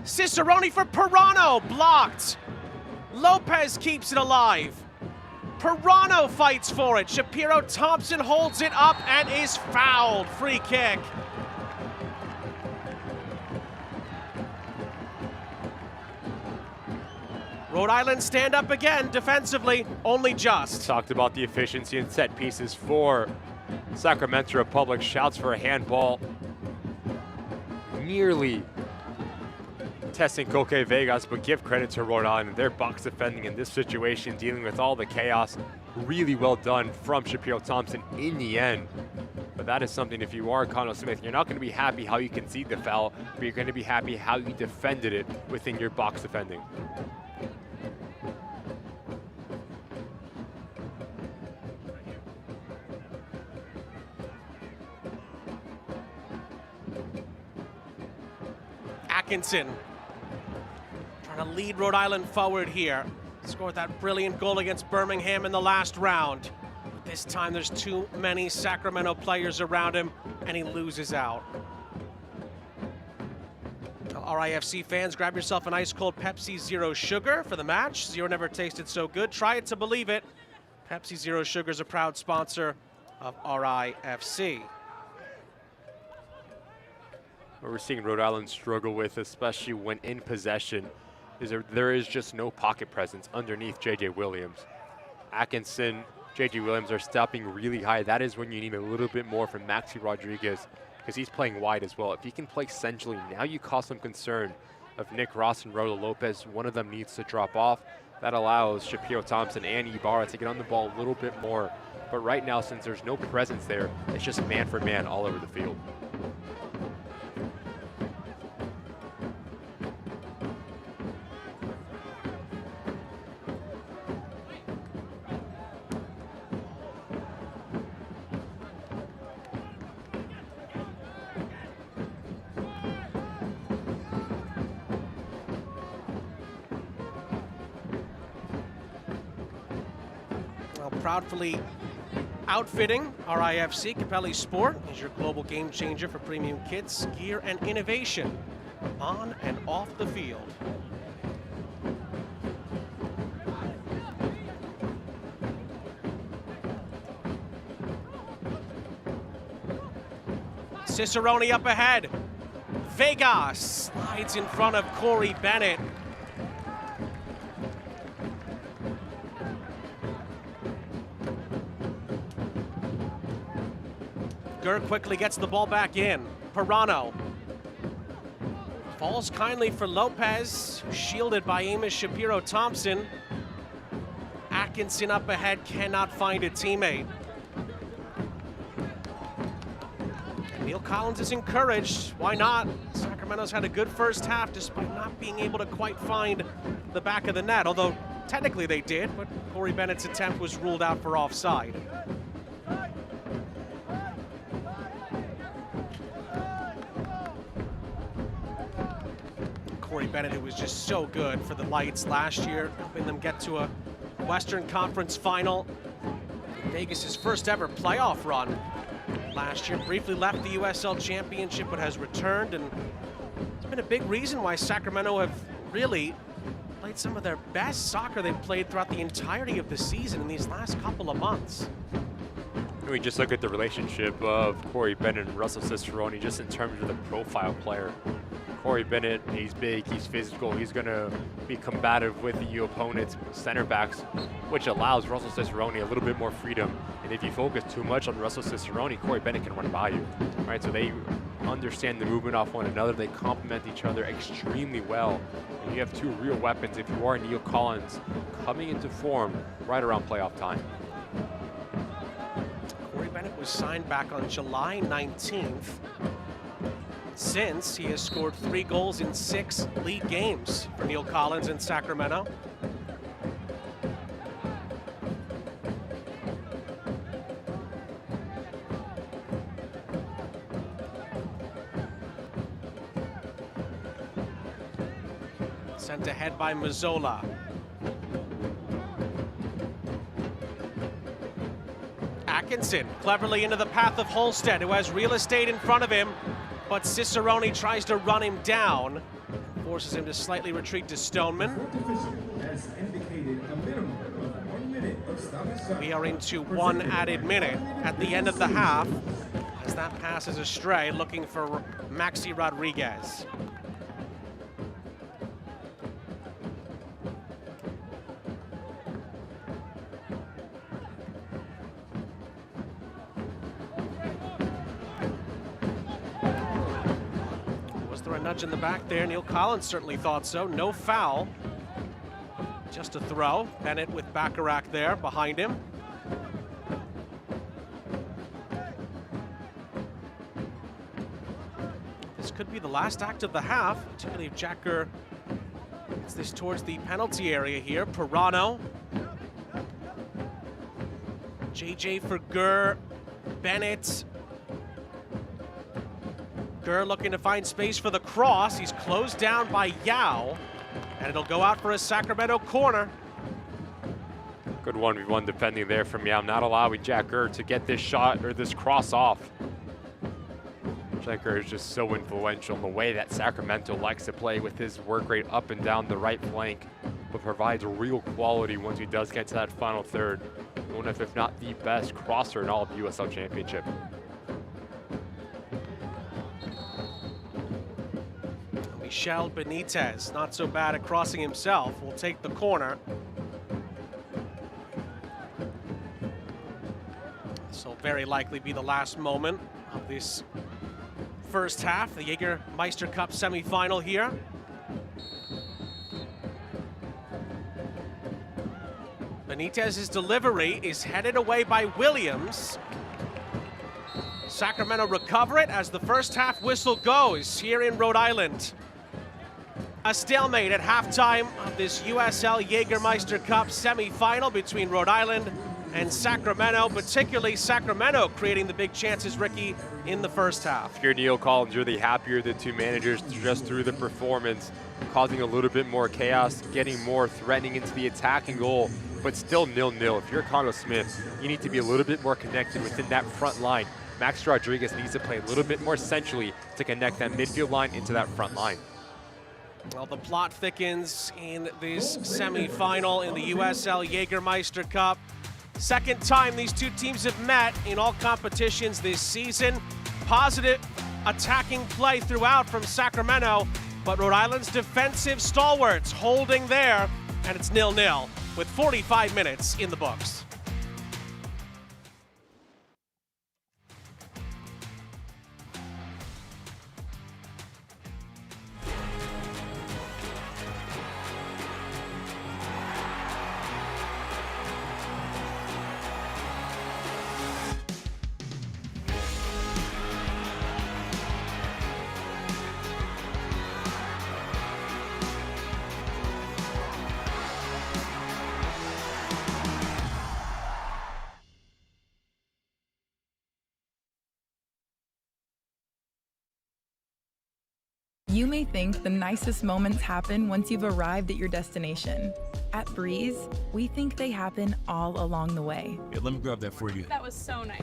Cicerone for Pirano, blocked. Lopez keeps it alive. Pirano fights for it. Shapiro Thompson holds it up and is fouled. Free kick. Rhode Island stand up again defensively, only just. Talked about the efficiency in set pieces for Sacramento Republic. Shouts for a handball. Nearly testing Coque Vegas, but give credit to Rhode Island. Their box defending in this situation, dealing with all the chaos. Really well done from Shapiro Thompson in the end. But that is something, if you are Connell Smith, you're not going to be happy how you concede the foul, but you're going to be happy how you defended it within your box defending. Atkinson trying to lead Rhode Island forward here. Scored that brilliant goal against Birmingham in the last round. But this time there's too many Sacramento players around him and he loses out. RIFC fans, grab yourself an ice cold Pepsi Zero Sugar for the match. Zero never tasted so good. Try it to believe it. Pepsi Zero Sugar is a proud sponsor of RIFC. What we're seeing Rhode Island struggle with, especially when in possession, is there is just no pocket presence underneath J.J. Williams. Atkinson, J.J. Williams are stopping really high. That is when you need a little bit more from Maxi Rodriguez, because he's playing wide as well. If he can play centrally, now you cause some concern of Nick Ross and Rhode Lopez. One of them needs to drop off. That allows Shapiro Thompson and Ibarra to get on the ball a little bit more. But right now, since there's no presence there, it's just man for man all over the field. Proudly outfitting RIFC, Capelli Sport is your global game changer for premium kits, gear, and innovation on and off the field. Cicerone up ahead. Vegas slides in front of Corey Bennett. Gurr quickly gets the ball back in. Pirano falls kindly for Lopez, shielded by Amos Shapiro Thompson. Atkinson up ahead, cannot find a teammate. And Neil Collins is encouraged. Why not? Sacramento's had a good first half despite not being able to quite find the back of the net, although technically they did, but Corey Bennett's attempt was ruled out for offside. Corey Bennett, who was just so good for the Lights last year, helping them get to a Western Conference final. Vegas's first ever playoff run. last year. Briefly left the USL Championship, but has returned, and it's been a big reason why Sacramento have really played some of their best soccer they've played throughout the entirety of the season in these last couple of months. We just look at the relationship of Corey Bennett and Russell Cicerone just in terms of the profile player. Corey Bennett, he's big, he's physical, he's going to be combative with the opponent's center backs, which allows Russell Cicerone a little bit more freedom. And if you focus too much on Russell Cicerone, Corey Bennett can run by you, right? So they understand the movement off one another. They complement each other extremely well. And you have two real weapons if you are Neil Collins coming into form right around playoff time. Corey Bennett was signed back on July 19th. Since, he has scored 3 goals in 6 league games for Neil Collins in Sacramento. Sent ahead by Mazzola. Atkinson cleverly into the path of Holstead, who has real estate in front of him, but Cicerone tries to run him down, forces him to slightly retreat to Stoneman. We are into 1 added minute at the end of the half, as that pass is astray, looking for Maxi Rodriguez. A nudge in the back there. Neil Collins certainly thought so. No foul. Just a throw. Bennett with Bacharach there behind him. This could be the last act of the half, particularly if Jack Gurr gets this towards the penalty area here. Pirano. JJ for Gurr. Bennett. Gurr looking to find space for the cross. He's closed down by Yao, and it'll go out for a Sacramento corner. Good 1v1 defending there from Yao, not allowing Jack Gurr to get this shot or this cross off. Jack Gurr is just so influential in the way that Sacramento likes to play with his work rate up and down the right flank, but provides real quality once he does get to that final third. One of, if not the best crosser in all of the USL Championship. Michel Benitez, not so bad at crossing himself, will take the corner. This will very likely be the last moment of this first half, the Jägermeister Cup semifinal here. Benitez's delivery is headed away by Williams. Sacramento recover it as the first half whistle goes here in Rhode Island. A stalemate at halftime of this USL Jägermeister Cup semifinal between Rhode Island and Sacramento, particularly Sacramento creating the big chances, Ricky, in the first half. If you're Neil Collins, you're the happier the two managers just through the performance, causing a little bit more chaos, getting more threatening into the attacking goal, but still 0-0. If you're Conor Smith, you need to be a little bit more connected within that front line. Max Rodriguez needs to play a little bit more centrally to connect that midfield line into that front line. Well, the plot thickens in this semifinal in the USL Jägermeister Cup. Second time these two teams have met in all competitions this season. Positive attacking play throughout from Sacramento, but Rhode Island's defensive stalwarts holding there, and it's 0-0 with 45 minutes in the books. You may think the nicest moments happen once you've arrived at your destination. At Breeze, we think they happen all along the way. Yeah, let me grab that for you. That was so nice.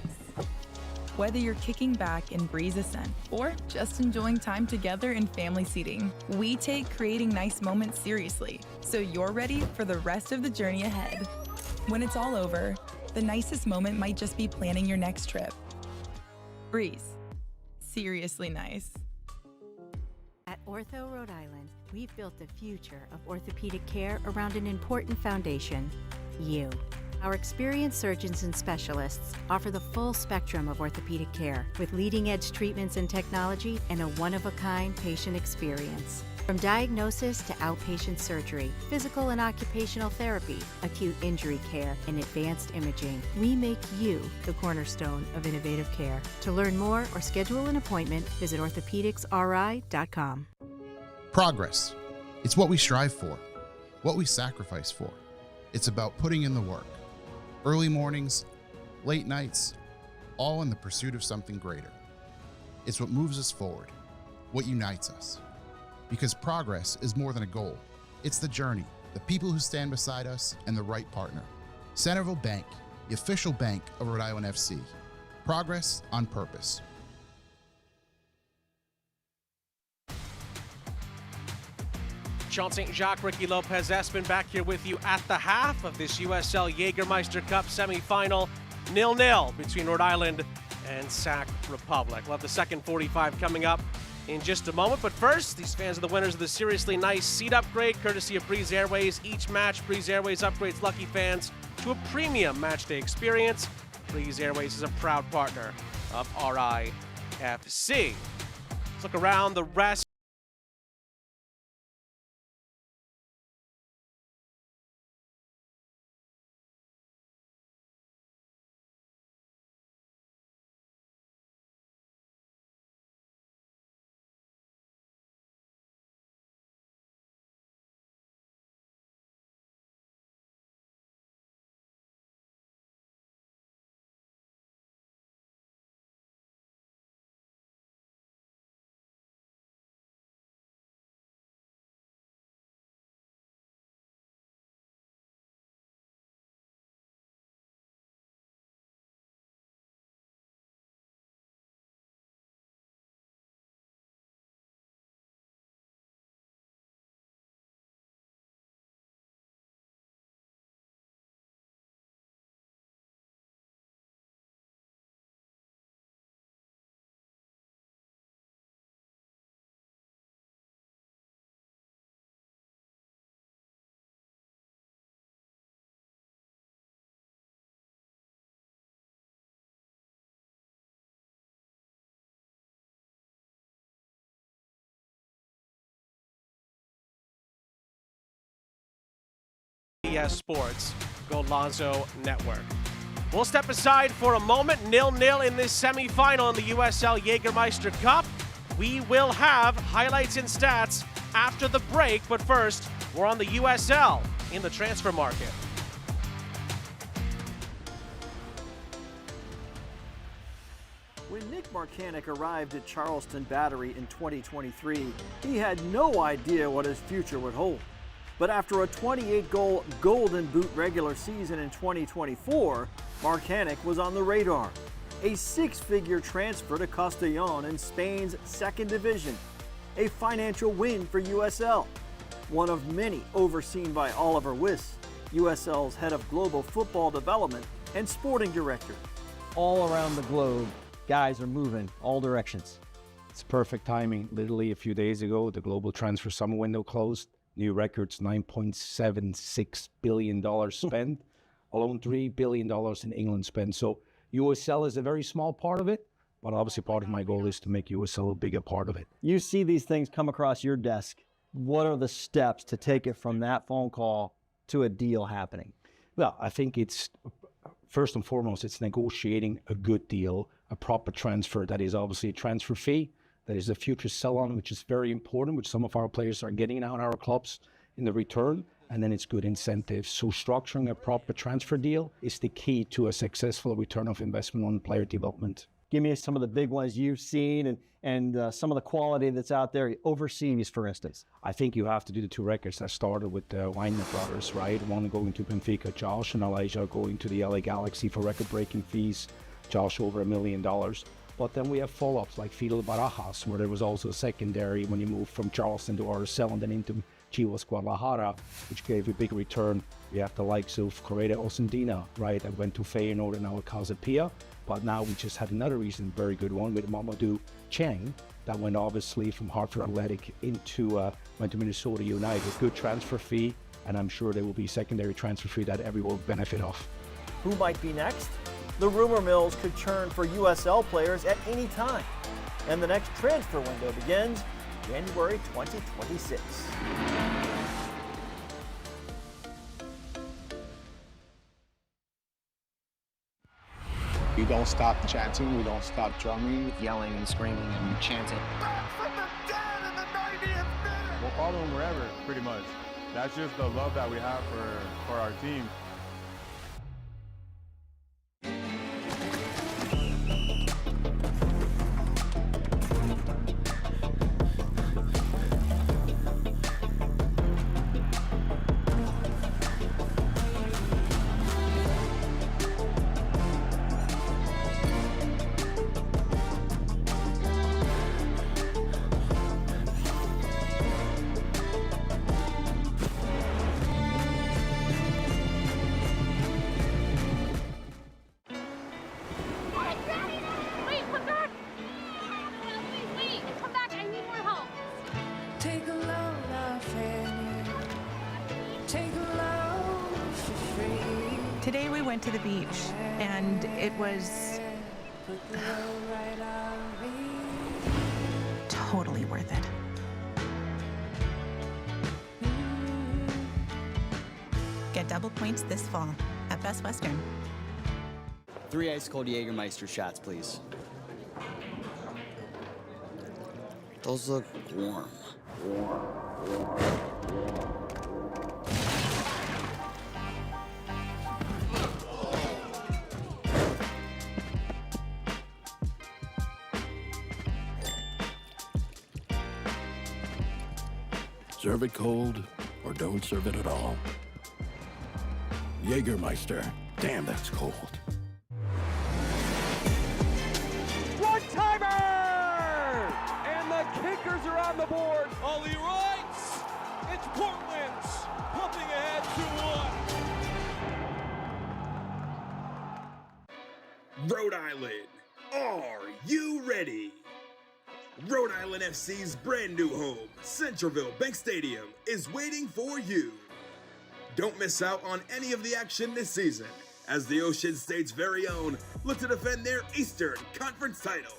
Whether you're kicking back in breeze ascent or just enjoying time together in family seating, we take creating nice moments seriously, so you're ready for the rest of the journey ahead. When it's all over, the nicest moment might just be planning your next trip. Breeze. Seriously nice. At Ortho Rhode Island, we've built the future of orthopedic care around an important foundation: you. Our experienced surgeons and specialists offer the full spectrum of orthopedic care with leading-edge treatments and technology and a one-of-a-kind patient experience. From diagnosis to outpatient surgery, physical and occupational therapy, acute injury care, and advanced imaging, we make you the cornerstone of innovative care. To learn more or schedule an appointment, visit orthopedicsri.com. Progress. It's what we strive for, what we sacrifice for. It's about putting in the work. Early mornings, late nights, all in the pursuit of something greater. It's what moves us forward, what unites us. Because progress is more than a goal. It's the journey, the people who stand beside us, and the right partner. Centerville Bank, the official bank of Rhode Island FC. Progress on purpose. Sean St. Jacques, Ricky Lopez Espin back here with you at the half of this USL Jägermeister Cup semifinal. 0-0 between Rhode Island and Sac Republic. We'll have the second 45 coming up in just a moment. But first, these fans are the winners of the Seriously Nice seat upgrade, courtesy of Breeze Airways. Each match, Breeze Airways upgrades lucky fans to a premium matchday experience. Breeze Airways is a proud partner of RIFC. Let's look around the rest. Sports, Go Lazo Network. We'll step aside for a moment. 0-0 in this semifinal in the USL Jägermeister Cup. We will have highlights and stats after the break, but first, we're on the USL in the transfer market. When Nick Marcanic arrived at Charleston Battery in 2023, he had no idea what his future would hold. But after a 28-goal Golden Boot regular season in 2024, Marcanic was on the radar. A six-figure transfer to Castellón in Spain's second division. A financial win for USL. One of many overseen by Oliver Wiss, USL's head of global football development and sporting director. All around the globe, guys are moving all directions. It's perfect timing. Literally a few days ago, the global transfer summer window closed. New records, $9.76 billion spent. Alone $3 billion in England spent. So USL is a very small part of it, but obviously part of my goal is to make USL a bigger part of it. You see these things come across your desk. What are the steps to take it from that phone call to a deal happening? Well, I think it's, first and foremost, it's negotiating a good deal, a proper transfer. That is obviously a transfer fee. That is a future sell-on, which is very important, which some of our players are getting now in our clubs in the return, and then it's good incentives. So structuring a proper transfer deal is the key to a successful return of investment on player development. Give me some of the big ones you've seen and some of the quality that's out there overseas, for instance. I think you have to do the two records that started with the Weinman brothers, right? One going to Benfica, Josh and Elijah going to the LA Galaxy for record-breaking fees. Josh over $1 million. But then we have follow-ups like Fidel Barajas, where there was also a secondary when you moved from Charleston to RSL and then into Chivas Guadalajara, which gave a big return. We have the likes of Correa Osandina, right, that went to Feyenoord and now at Casapia. But now we just had another recent very good one with Mamadou Cheng that went obviously from Hartford Athletic into went to Minnesota United. Good transfer fee, and I'm sure there will be secondary transfer fee that everyone will benefit off. Who might be next? The rumor mills could churn for USL players at any time. And the next transfer window begins January 2026. We don't stop chanting, we don't stop drumming, yelling and screaming and chanting. Back from the dead in the 90th minute! We'll follow them wherever, pretty much. That's just the love that we have for our team. Today we went to the beach, and it was totally worth it. Get double points this fall at Best Western. 3 ice-cold Jägermeister shots, please. Those look warm. Serve it cold, or don't serve it at all. Jägermeister. Damn, that's cold. One-timer! And the kickers are on the board. Ollie writes. It's Portland's pumping ahead 2-1. Rhode Island, are you ready? Rhode Island FC's brand new home, Centralville Bank Stadium, is waiting for you. Don't miss out on any of the action this season, as the Ocean State's very own look to defend their Eastern Conference title.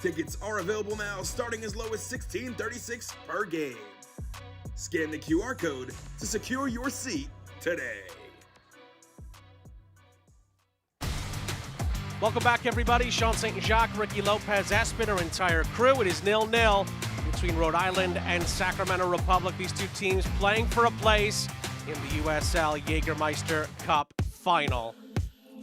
Tickets are available now, starting as low as $16.36 per game. Scan the QR code to secure your seat today. Welcome back, everybody. Sean St. Jacques, Ricky Lopez, Espin, our entire crew. It is 0-0 between Rhode Island and Sacramento Republic. These two teams playing for a place in the USL Jägermeister Cup final.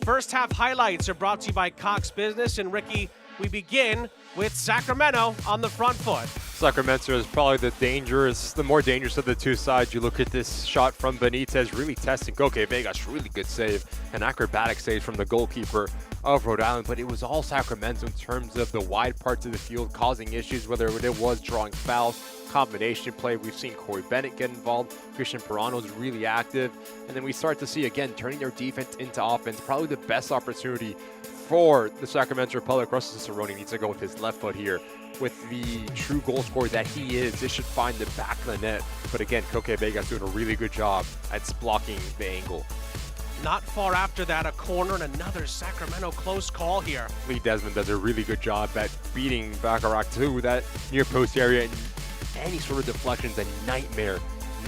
First half highlights are brought to you by Cox Business. And Ricky, we begin with Sacramento on the front foot. Sacramento is probably the more dangerous of the two sides. You look at this shot from Benitez, really testing Koke Vegas, really good save, an acrobatic save from the goalkeeper of Rhode Island, but it was all Sacramento in terms of the wide parts of the field causing issues, whether it was drawing fouls, combination play. We've seen Corey Bennett get involved. Christian Perano's really active. And then we start to see, again, turning their defense into offense. Probably the best opportunity for the Sacramento Republic. Russell Cerrone needs to go with his left foot here. With the true goal scorer that he is, this should find the back of the net. But again, Koke Vegas doing a really good job at blocking the angle. Not far after that, a corner and another Sacramento close call here. Lee Desmond does a really good job at beating Bacharach to that near post area, and any sort of deflection's a nightmare.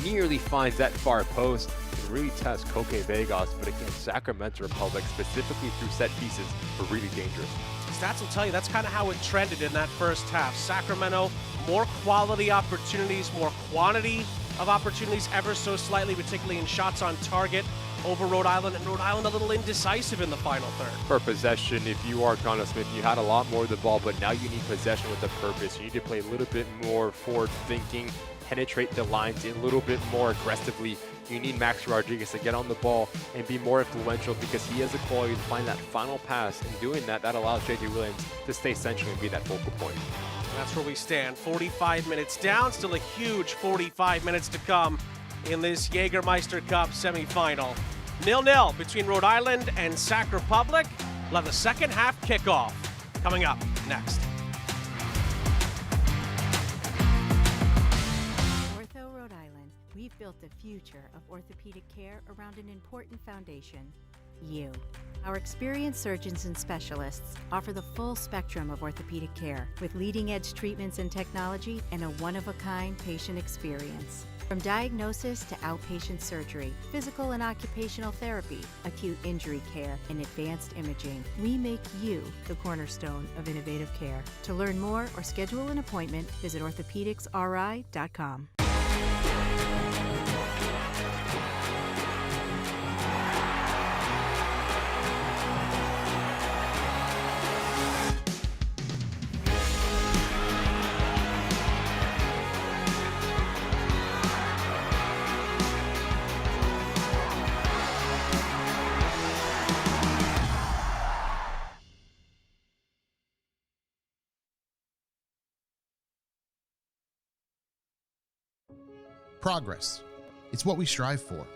Nearly finds that far post and really tests Koke Vegas, but again, Sacramento Republic, specifically through set pieces, are really dangerous. Stats will tell you that's kind of how it trended in that first half. Sacramento, more quality opportunities, more quantity of opportunities ever so slightly, particularly in shots on target over Rhode Island, and Rhode Island a little indecisive in the final third. For possession, if you are Connor Smith, you had a lot more of the ball, but now you need possession with a purpose. You need to play a little bit more forward thinking, penetrate the lines a little bit more aggressively. You need Max Rodriguez to get on the ball and be more influential because he has the quality to find that final pass. And doing that, that allows J.J. Williams to stay central and be that focal point. That's where we stand. 45 minutes down, still a huge 45 minutes to come in this Jägermeister Cup semifinal. 0-0 between Rhode Island and Sac Republic. We'll have the second half kickoff coming up next. Ortho Rhode Island, we've built the future of orthopedic care around an important foundation, you. Our experienced surgeons and specialists offer the full spectrum of orthopedic care with leading-edge treatments and technology and a one-of-a-kind patient experience. From diagnosis to outpatient surgery, physical and occupational therapy, acute injury care, and advanced imaging, we make you the cornerstone of innovative care. To learn more or schedule an appointment, visit orthopedicsri.com. Progress. It's what we strive for,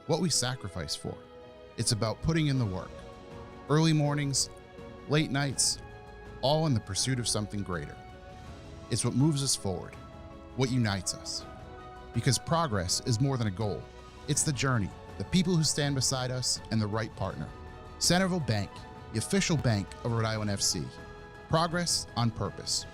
what we sacrifice for. It's about putting in the work. Early mornings, late nights, all in the pursuit of something greater. It's what moves us forward, what unites us. Because progress is more than a goal. It's the journey, the people who stand beside us, and the right partner. Centerville Bank, the official bank of Rhode Island FC. Progress on purpose.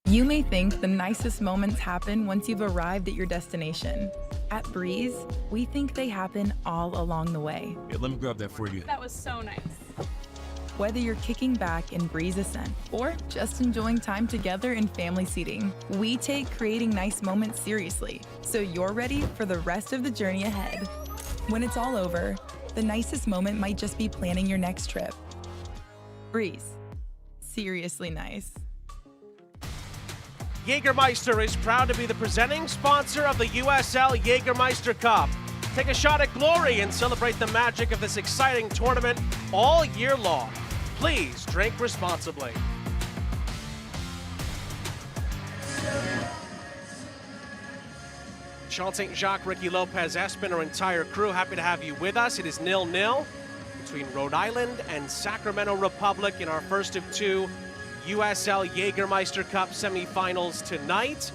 You may think the nicest moments happen once you've arrived at your destination. At Breeze, we think they happen all along the way. Hey, let me grab that for you. That was so nice. Whether you're kicking back in Breeze Ascent or just enjoying time together in family seating, we take creating nice moments seriously, so you're ready for the rest of the journey ahead. When it's all over, the nicest moment might just be planning your next trip. Breeze. Seriously nice. Jägermeister is proud to be the presenting sponsor of the USL Jägermeister Cup. Take a shot at glory and celebrate the magic of this exciting tournament all year long. Please drink responsibly. Sean St. Jacques, Ricky Lopez, Espen, our entire crew, happy to have you with us. It is 0-0 between Rhode Island and Sacramento Republic in our first of two USL Jägermeister Cup semifinals tonight.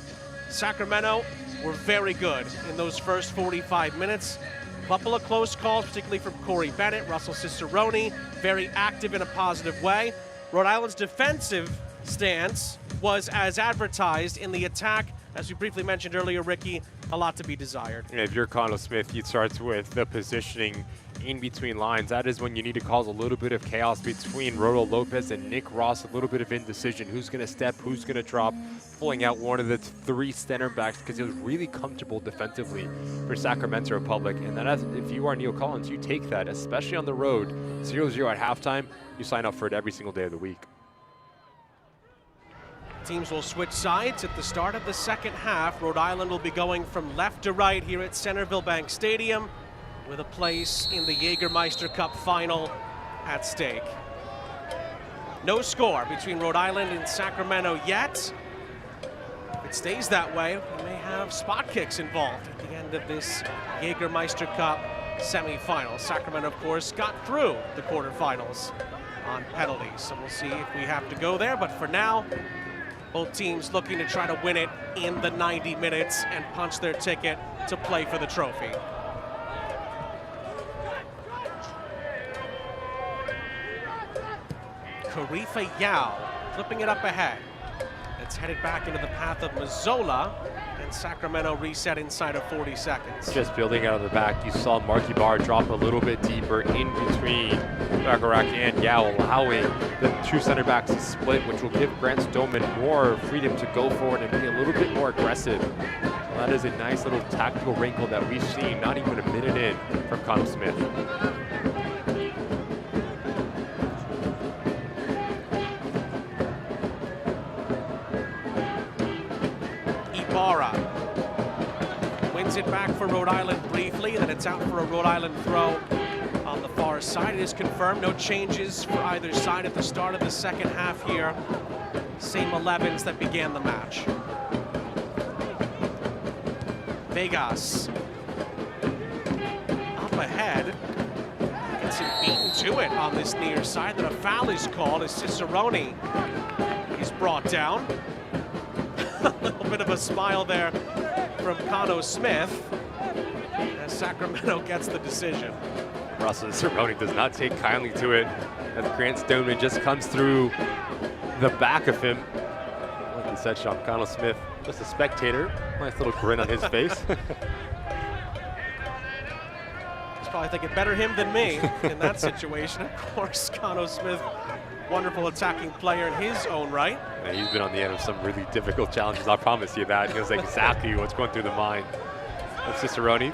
Sacramento were very good in those first 45 minutes. A couple of close calls, particularly from Corey Bennett, Russell Cicerone, very active in a positive way. Rhode Island's defensive stance was as advertised. In the attack, as we briefly mentioned earlier, Ricky, a lot to be desired. And if you're Connell Smith, you start with the positioning in between lines. That is when you need to cause a little bit of chaos between Rhode Lopez and Nick Ross, a little bit of indecision. Who's going to step, who's going to drop, pulling out one of the three center backs because he was really comfortable defensively for Sacramento Republic. And then if you are Neil Collins, you take that, especially on the road, 0-0 at halftime, you sign up for it every single day of the week. Teams will switch sides at the start of the second half. Rhode Island will be going from left to right here at Centerville Bank Stadium, with a place in the Jägermeister Cup final at stake. No score between Rhode Island and Sacramento yet. If it stays that way, we may have spot kicks involved at the end of this Jägermeister Cup semifinal. Sacramento, of course, got through the quarterfinals on penalties, so we'll see if we have to go there. But for now, both teams looking to try to win it in the 90 minutes and punch their ticket to play for the trophy. Karifa Yao flipping it up ahead. It's headed back into the path of Mazzola, and Sacramento reset inside of 40 seconds. Just building out of the back, you saw Marky Barr drop a little bit deeper in between Bacharach and Yao, allowing the two center backs to split, which will give Grant Stoneman more freedom to go forward and be a little bit more aggressive. So that is a nice little tactical wrinkle that we've seen not even a minute in from Connell Smith. Ibarra wins it back for Rhode Island briefly, and then it's out for a Rhode Island throw on the far side. It is confirmed no changes for either side at the start of the second half here. Same 11s that began the match. Vegas up ahead. Gets him beaten to it on this near side. Then a foul is called as Cicerone is brought down. A little bit of a smile there from Cano Smith as Sacramento gets the decision. Russell Cicerone does not take kindly to it as Grant Stoneman just comes through the back of him. Like you said, Sean, Cano Smith, just a spectator. Nice little grin on his face. He's probably thinking better him than me in that situation. Of course, Cano Smith, wonderful attacking player in his own right. And he's been on the end of some really difficult challenges, I promise you that. He knows exactly what's going through the mind of Cicerone.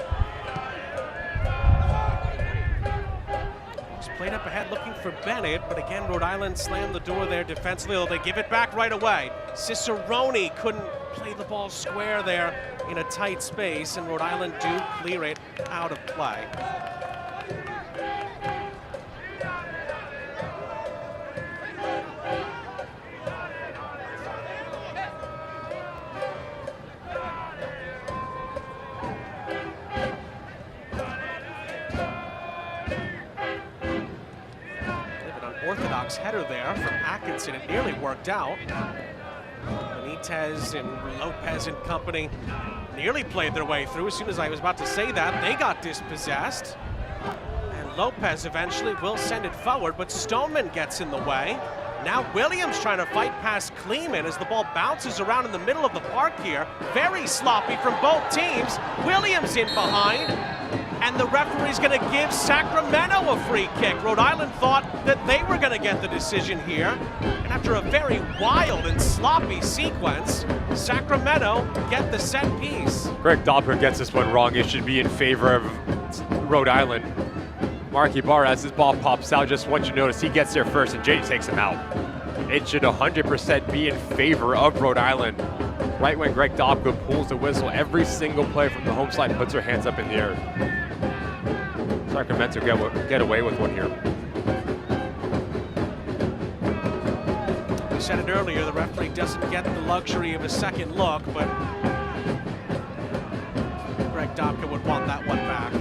He's played up ahead looking for Bennett, but again, Rhode Island slammed the door there defensively. They give it back right away. Cicerone couldn't play the ball square there in a tight space, and Rhode Island do clear it out of play. Orthodox header there from Atkinson. It nearly worked out. Benitez and Lopez and company nearly played their way through. As soon as I was about to say that, they got dispossessed. And Lopez eventually will send it forward, but Stoneman gets in the way. Now Williams trying to fight past Kleeman as the ball bounces around in the middle of the park here. Very sloppy from both teams. Williams in behind. And the referee's going to give Sacramento a free kick. Rhode Island thought that they were going to get the decision here. And after a very wild and sloppy sequence, Sacramento get the set piece. Greg Doppler gets this one wrong. It should be in favor of Rhode Island. Mark Ibarra, as his ball pops out, just once you notice, he gets there first and JD takes him out. It should 100% be in favor of Rhode Island. Right when Greg Doppler pulls the whistle, every single player from the home side puts their hands up in the air. Sacramento get away with one here. We said it earlier, the referee doesn't get the luxury of a second look, but Greg Doppler would want that one back.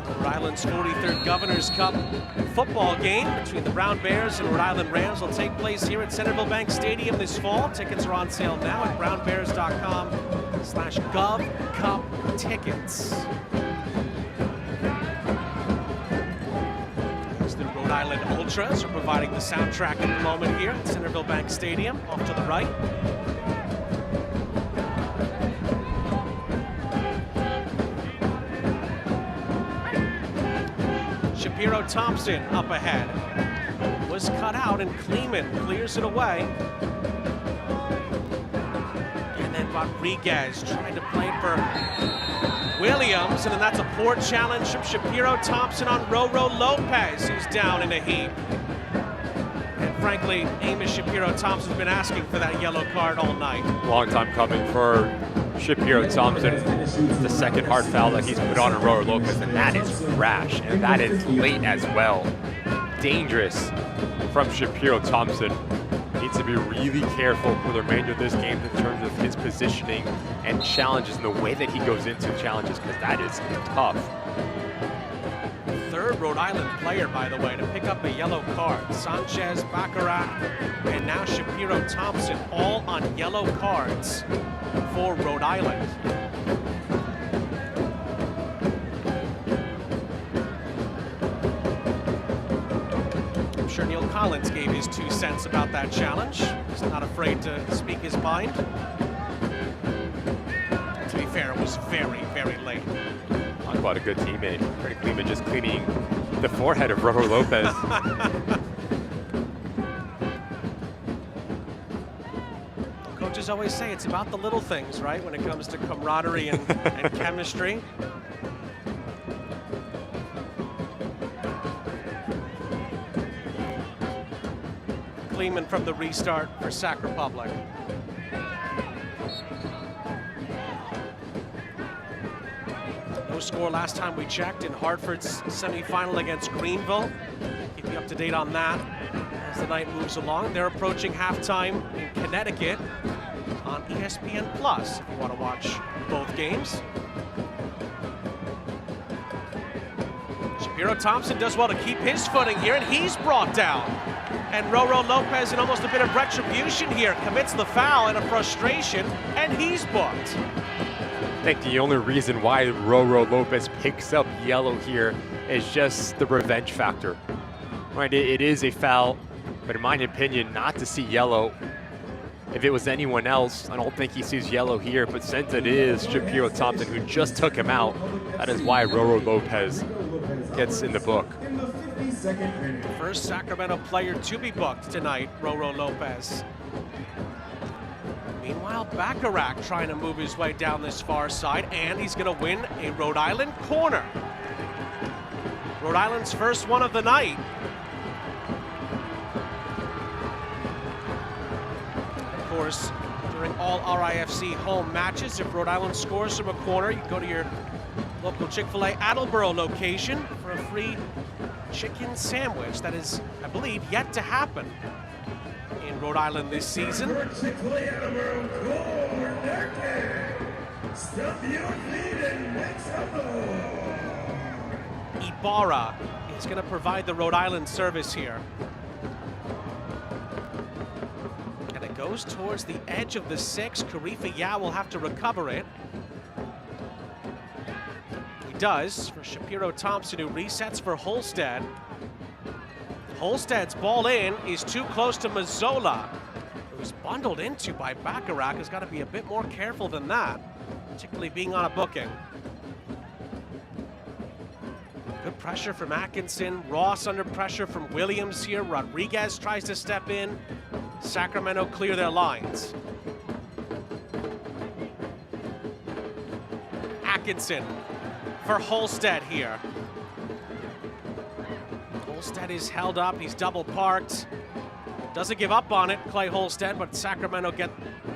Rhode Island's 43rd Governor's Cup football game between the Brown Bears and Rhode Island Rams will take place here at Centerville Bank Stadium this fall. Tickets are on sale now at brownbears.com/GovCupTickets. As the Rhode Island Ultras are providing the soundtrack at the moment here at Centerville Bank Stadium, off to the right. Shapiro Thompson up ahead. Was cut out and Kleeman clears it away. And then Rodriguez trying to play for Williams, and then that's a poor challenge from Shapiro Thompson on Roro Lopez, who's down in a heap. And frankly, Amos Shapiro Thompson's been asking for that yellow card all night. Long time coming for Shapiro Thompson. The second hard foul that he's put on Roro Lopez, and that is rash, and that is late as well. Dangerous from Shapiro Thompson. Needs to be really careful for the remainder of this game in terms of his positioning and challenges and the way that he goes into challenges, because that is tough. Third Rhode Island player, by the way, to pick up a yellow card. Sanchez, Baccarat, and now Shapiro Thompson, all on yellow cards for Rhode Island. I'm sure Neil Collins gave his 2 cents about that challenge. He's not afraid to speak his mind. To be fair, it was very, very late. Talk about a good teammate. Freddie Kleeman just cleaning the forehead of Roro Lopez. Coaches always say it's about the little things, right, when it comes to camaraderie and chemistry. Kleeman from the restart for Sac Republic. No score last time we checked in Hartford's semifinal against Greenville. Keep you up to date on that as the night moves along. They're approaching halftime in Connecticut on ESPN Plus if you want to watch both games. Shapiro Thompson does well to keep his footing here, and he's brought down. And Roro Lopez, in almost a bit of retribution here, commits the foul in a frustration, and he's booked. I think the only reason why Roro Lopez picks up yellow here is just the revenge factor. Right, it is a foul, but in my opinion, not to see yellow. If it was anyone else, I don't think he sees yellow here, but since it is Shapiro Thompson who just took him out, that is why Roro Lopez gets in the book. First Sacramento player to be booked tonight, Roro Lopez. Meanwhile, Bacharach trying to move his way down this far side, and he's going to win a Rhode Island corner. Rhode Island's first one of the night. Of course, during all RIFC home matches, if Rhode Island scores from a corner, you go to your local Chick-fil-A Attleboro location for a free chicken sandwich. That is, I believe, yet to happen in Rhode Island this season. Ibarra is going to provide the Rhode Island service here. And it goes towards the edge of the 6. Karifa Yao will have to recover it. He does for Shapiro Thompson, who resets for Holstead. Holstead's ball in is too close to Mazzola, who's bundled into by Bacharach. Has got to be a bit more careful than that, particularly being on a booking. Good pressure from Atkinson. Ross under pressure from Williams here. Rodriguez tries to step in. Sacramento clear their lines. Atkinson for Holstead here. Holstead is held up, he's double parked. Doesn't give up on it, Clay Holstead, but Sacramento get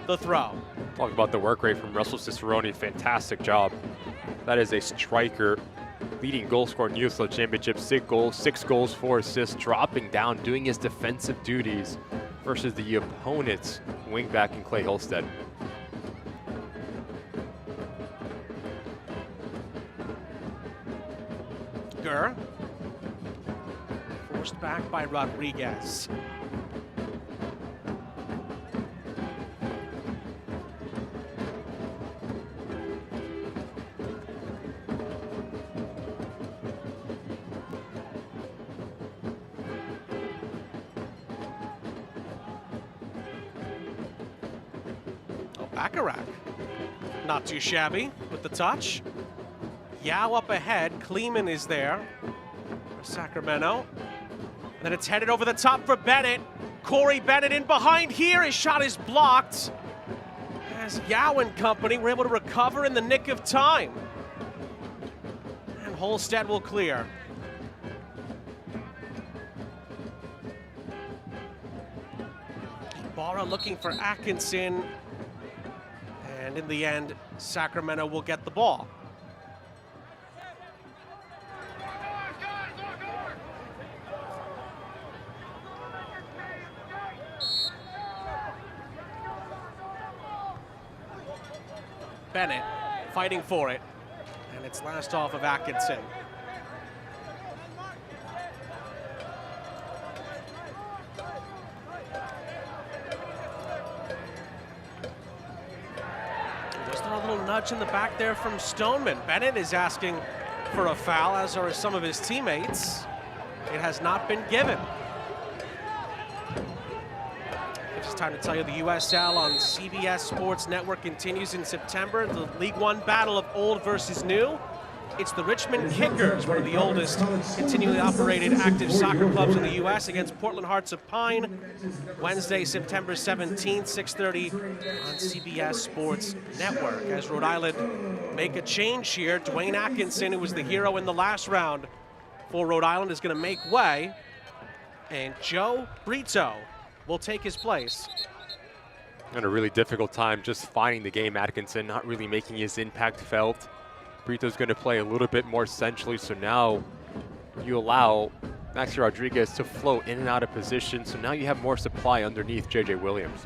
the throw. Talk about the work rate from Russell Cicerone, fantastic job. That is a striker, leading goal scorer in USL Championship, 6 goals, 4 assists, dropping down, doing his defensive duties versus the opponent's wingback in Clay Holstead. Gurr. Forced back by Rodriguez. Oh, Bacharach. Not too shabby with the touch. Yao up ahead. Kleeman is there for Sacramento. Then it's headed over the top for Bennett. Corey Bennett in behind here. His shot is blocked. As Yao and company were able to recover in the nick of time. And Holstead will clear. Ibarra looking for Atkinson. And in the end, Sacramento will get the ball. Bennett fighting for it, and it's last off of Atkinson. Was there a little nudge in the back there from Stoneman? Bennett is asking for a foul, as are some of his teammates. It has not been given. It's time to tell you the USL on CBS Sports Network continues in September. The League One battle of old versus new. It's the Richmond Kickers, one of the oldest continually operated active soccer clubs in the U.S., against Portland Hearts of Pine. Wednesday, September 17th, 6:30 on CBS Sports Network. As Rhode Island make a change here, Dwayne Atkinson, who was the hero in the last round for Rhode Island, is going to make way. And Joe Brito will take his place. And a really difficult time just finding the game. Atkinson not really making his impact felt. Brito's going to play a little bit more centrally, so now you allow Maxi Rodriguez to flow in and out of position, so now you have more supply underneath J.J. Williams.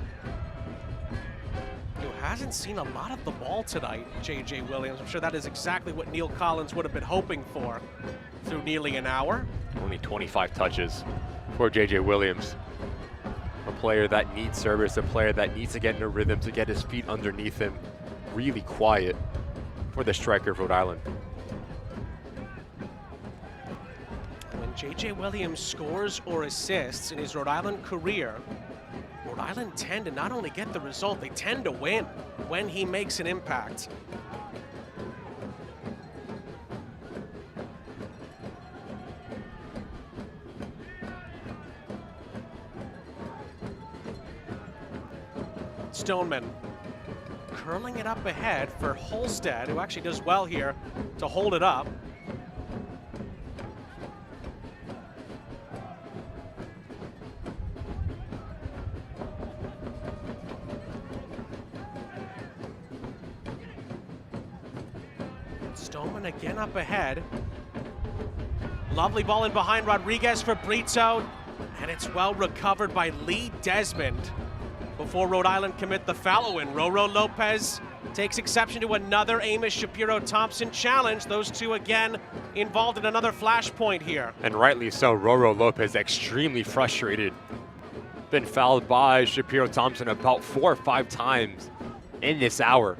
Who hasn't seen a lot of the ball tonight, J.J. Williams. I'm sure that is exactly what Neil Collins would have been hoping for through nearly an hour. Only 25 touches for J.J. Williams. A player that needs service, a player that needs to get in a rhythm, to get his feet underneath him. Really quiet for the striker of Rhode Island. When J.J. Williams scores or assists in his Rhode Island career, Rhode Island tend to not only get the result, they tend to win when he makes an impact. Stoneman curling it up ahead for Holstead, who actually does well here to hold it up. Stoneman again up ahead. Lovely ball in behind Rodriguez for Brito, and it's well recovered by Lee Desmond before Rhode Island commit the foul win. Roro Lopez takes exception to another Amos Shapiro-Thompson challenge. Those two again involved in another flashpoint here. And rightly so. Roro Lopez extremely frustrated. Been fouled by Shapiro-Thompson about 4 or 5 times in this hour.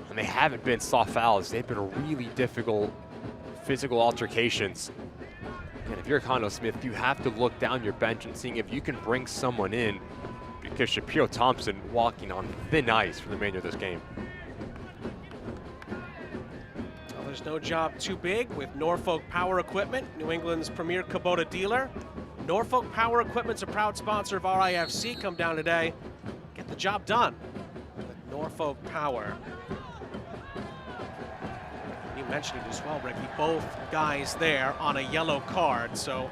And they haven't been soft fouls. They've been really difficult physical altercations. And if you're Kondo Smith, you have to look down your bench and seeing if you can bring someone in, because Shapiro-Thompson walking on thin ice for the remainder of this game. Well, there's no job too big with Norfolk Power Equipment, New England's premier Kubota dealer. Norfolk Power Equipment's a proud sponsor of RIFC. Come down today, get the job done with Norfolk Power. You mentioned it as well, Ricky. Both guys there on a yellow card, so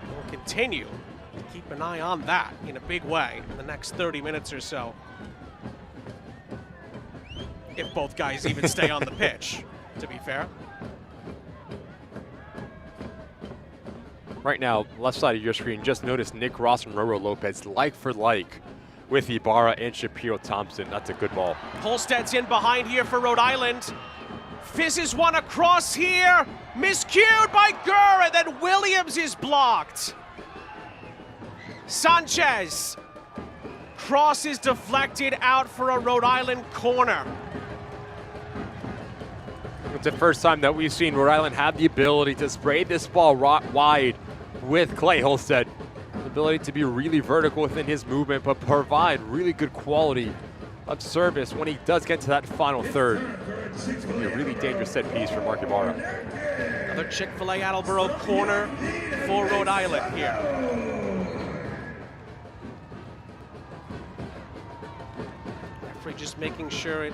we'll continue to keep an eye on that in a big way in the next 30 minutes or so. If both guys even stay on the pitch, to be fair. Right now, left side of your screen, just notice Nick Ross and Roro Lopez like for like with Ibarra and Shapiro-Thompson. That's a good ball. Holstead's in behind here for Rhode Island. Fizzes one across here. Miscued by Gurr, and then Williams is blocked. Sanchez. Cross is deflected out for a Rhode Island corner. It's the first time that we've seen Rhode Island have the ability to spray this ball wide with Clay Holstead. The ability to be really vertical within his movement, but provide really good quality of service when he does get to that final third. It's going to be a really dangerous set piece for Mark Ibarra. Another Chick-fil-A Attleboro corner for Rhode Island here. Referee just making sure it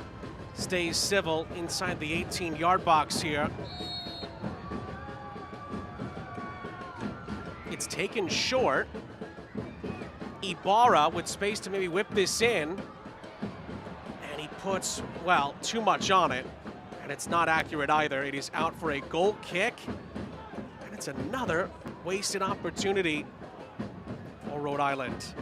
stays civil inside the 18-yard box here. It's taken short. Ibarra with space to maybe whip this in. And he puts, well, too much on it. And it's not accurate either. It is out for a goal kick. And it's another wasted opportunity for Rhode Island.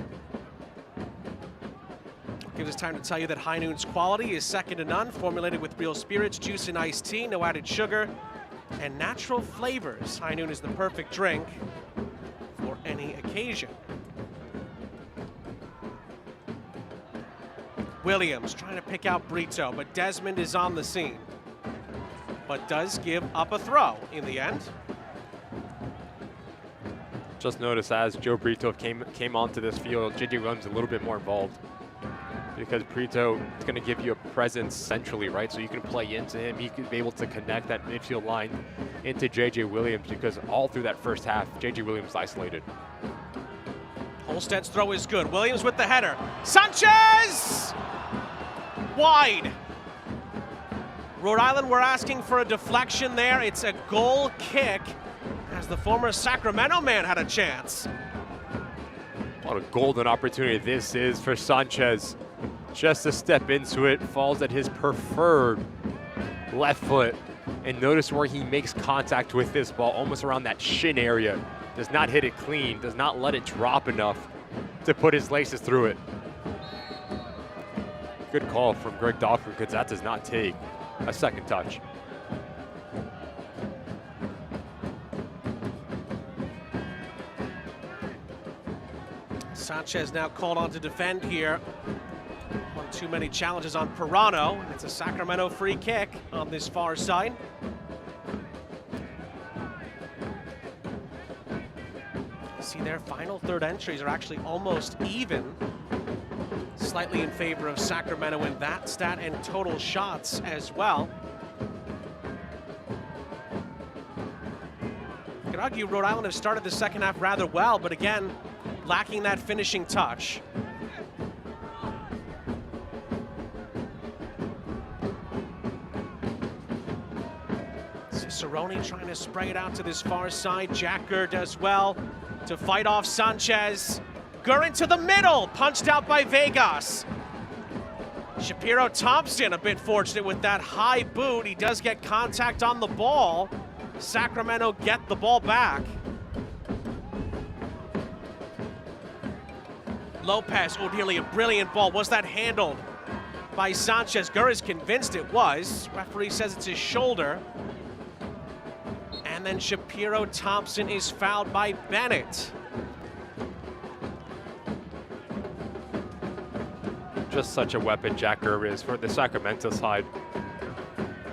Gives us time to tell you that High Noon's quality is second to none, formulated with real spirits, juice, and iced tea, no added sugar, and natural flavors. High Noon is the perfect drink for any occasion. Williams trying to pick out Brito, but Desmond is on the scene, but does give up a throw in the end. Just notice as Joe Brito came onto this field, J.J. Williams a little bit more involved, because Brito is going to give you a presence centrally, right? So you can play into him. He could be able to connect that midfield line into J.J. Williams, because all through that first half, J.J. Williams isolated. Holstead's throw is good. Williams with the header. Sanchez! Wide. Rhode Island were asking for a deflection there. It's a goal kick, as the former Sacramento man had a chance. What a golden opportunity this is for Sanchez. Just to step into it, falls at his preferred left foot. And notice where he makes contact with this ball, almost around that shin area. Does not hit it clean, does not let it drop enough to put his laces through it. Good call from Greg Docker, because that does not take a second touch. Sanchez now called on to defend here. One too many challenges on Pirano. It's a Sacramento free kick on this far side. See, their final third entries are actually almost even. Slightly in favor of Sacramento in that stat, and total shots as well. You could argue Rhode Island has started the second half rather well, but again, lacking that finishing touch. Cicerone trying to spray it out to this far side. Jack Gurr does well to fight off Sanchez. Gurr into the middle, punched out by Vegas. Shapiro Thompson a bit fortunate with that high boot. He does get contact on the ball. Sacramento get the ball back. Lopez, oh, nearly a brilliant ball. Was that handled by Sanchez? Gurr is convinced it was. Referee says it's his shoulder. And then Shapiro Thompson is fouled by Bennett. Just such a weapon Jack Gurr is for the Sacramento side.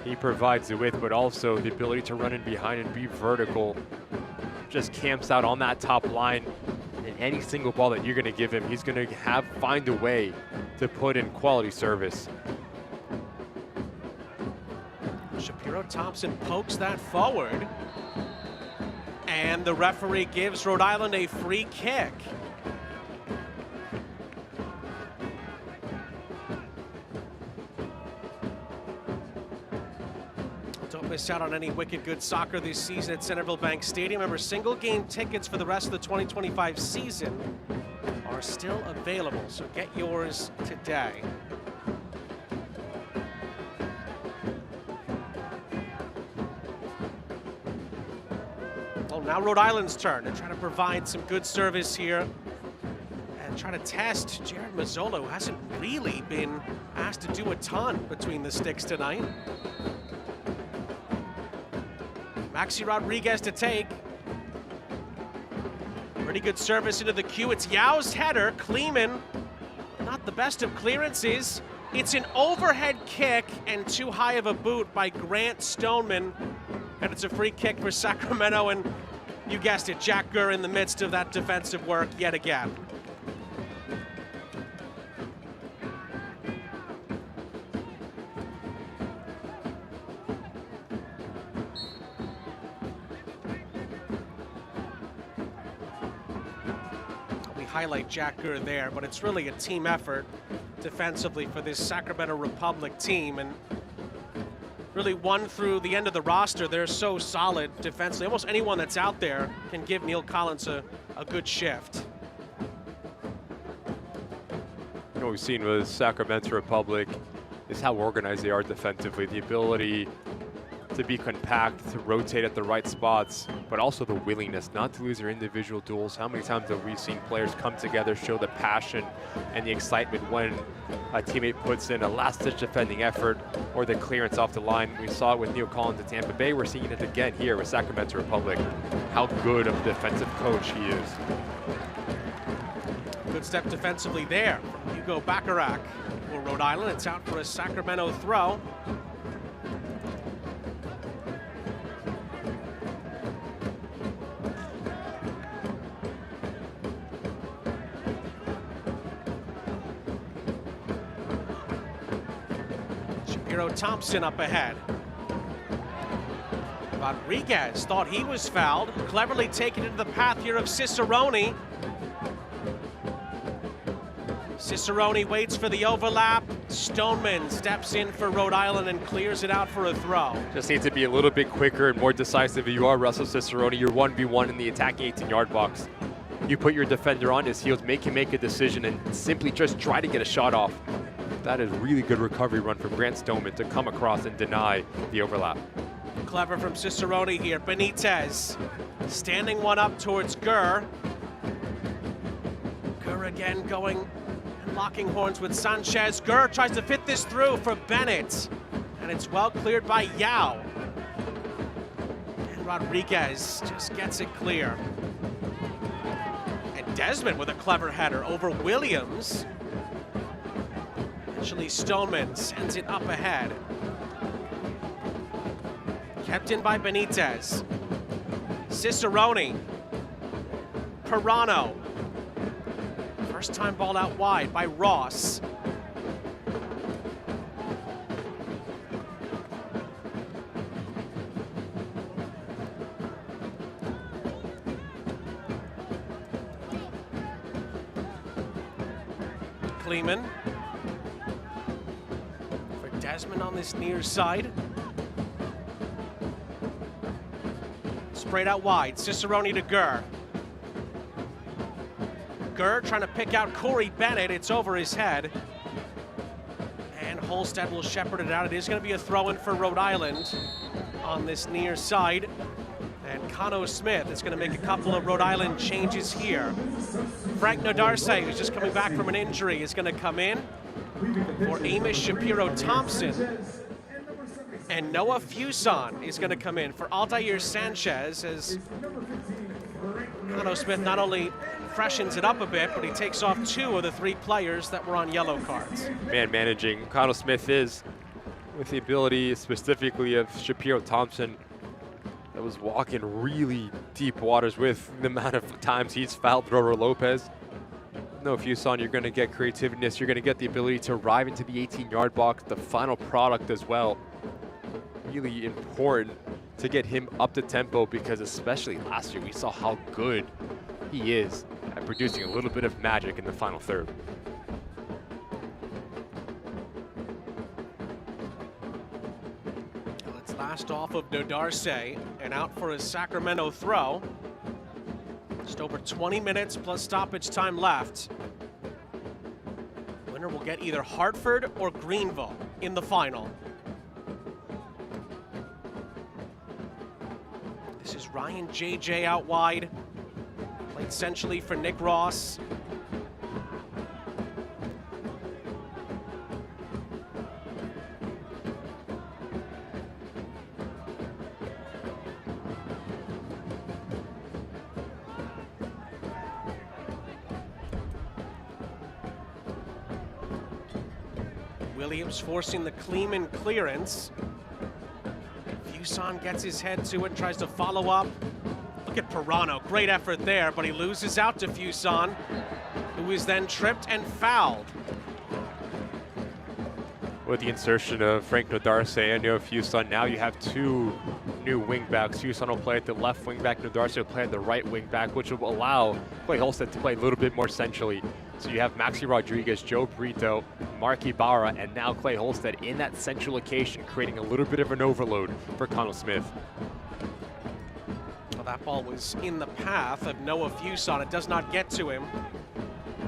He provides the width, but also the ability to run in behind and be vertical. Just camps out on that top line. And any single ball that you're going to give him, he's going to find a way to put in quality service. Shapiro Thompson pokes that forward. And the referee gives Rhode Island a free kick. Don't miss out on any wicked good soccer this season at Centerville Bank Stadium. Remember, single game tickets for the rest of the 2025 season are still available, so get yours today. Well, now Rhode Island's turn to try to provide some good service here and try to test Jared Mazzolo, who hasn't really been asked to do a ton between the sticks tonight. Maxi Rodriguez to take. Pretty good service into the queue. It's Yao's header. Kleeman, not the best of clearances. It's an overhead kick and too high of a boot by Grant Stoneman. And it's a free kick for Sacramento, and you guessed it, Jack Gurr in the midst of that defensive work yet again. Highlight Jack Gurr there, but it's really a team effort defensively for this Sacramento Republic team, and really one through the end of the roster, they're so solid defensively. Almost anyone that's out there can give Neil Collins a good shift. You know, what we've seen with Sacramento Republic is how organized they are defensively, the ability to be compact, to rotate at the right spots, but also the willingness not to lose their individual duels. How many times have we seen players come together, show the passion and the excitement when a teammate puts in a last-ditch defending effort or the clearance off the line? We saw it with Neil Collins at Tampa Bay. We're seeing it again here with Sacramento Republic. How good of a defensive coach he is. Good step defensively there from Hugo Bacharach for Rhode Island. It's out for a Sacramento throw. Thompson up ahead. Rodriguez thought he was fouled. Cleverly taken into the path here of Cicerone. Cicerone waits for the overlap. Stoneman steps in for Rhode Island and clears it out for a throw. Just needs to be a little bit quicker and more decisive. You are Russell Cicerone. You're 1v1 in the attacking 18-yard box. You put your defender on his heels, make him make a decision, and simply just try to get a shot off. That is really good recovery run from Grant Stoneman to come across and deny the overlap. Clever from Cicerone here. Benitez standing one up towards Gurr. Gurr again going and locking horns with Sanchez. Gurr tries to fit this through for Bennett, and it's well cleared by Yao. And Rodriguez just gets it clear. And Desmond with a clever header over Williams. Eventually Stoneman sends it up ahead. Kept in by Benitez. Cicerone. Pirano. First time ball out wide by Ross. Kleeman. For Desmond on this near side. Sprayed out wide, Cicerone to Gurr. Gurr trying to pick out Corey Bennett, it's over his head. And Holstead will shepherd it out. It is going to be a throw-in for Rhode Island on this near side. And Cano Smith is going to make a couple of Rhode Island changes here. Frank Nodarse, who's just coming back from an injury, is going to come in for Amos Shapiro-Thompson. And Noah Fuson is going to come in for Aldair Sanchez, as Cano Smith not only freshens it up a bit, but he takes off 2 of the 3 players that were on yellow cards. Man managing, Cano Smith is, with the ability specifically of Shapiro-Thompson, that was walking really deep waters with the amount of times he's fouled Roro Lopez. No Fuson, you're going to get creativeness, you're going to get the ability to arrive into the 18-yard box, the final product as well. Really important to get him up to tempo, because especially last year we saw how good he is at producing a little bit of magic in the final third. Let's last off of Nodarse and out for a Sacramento throw. Just over 20 minutes plus stoppage time left. Winner will get either Hartford or Greenville in the final. This is Ryan JJ out wide. Played centrally for Nick Ross. Williams forcing the Kleeman clearance. Fuson gets his head to it, tries to follow up. Look at Pirano, great effort there, but he loses out to Fuson, who is then tripped and fouled. With the insertion of Frank Nodarse and Noah Fuson, now you have 2 new wingbacks. Fuson will play at the left wingback, Nodarse will play at the right wingback, which will allow Clay Holstead to play a little bit more centrally. So you have Maxi Rodriguez, Joe Brito, Mark Ibarra, and now Clay Holstead in that central location, creating a little bit of an overload for Connell Smith. Well, that ball was in the path of Noah Fuson. It does not get to him,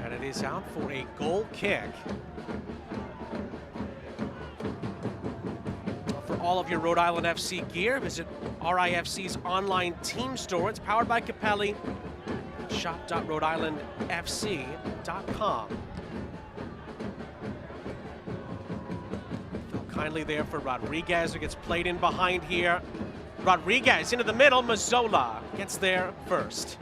and it is out for a goal kick. For all of your Rhode Island FC gear, visit RIFC's online team store. It's powered by Capelli. Shop.rhodeislandfc.com. Kindly there for Rodriguez, who gets played in behind here. Rodriguez into the middle, Mazzola gets there first.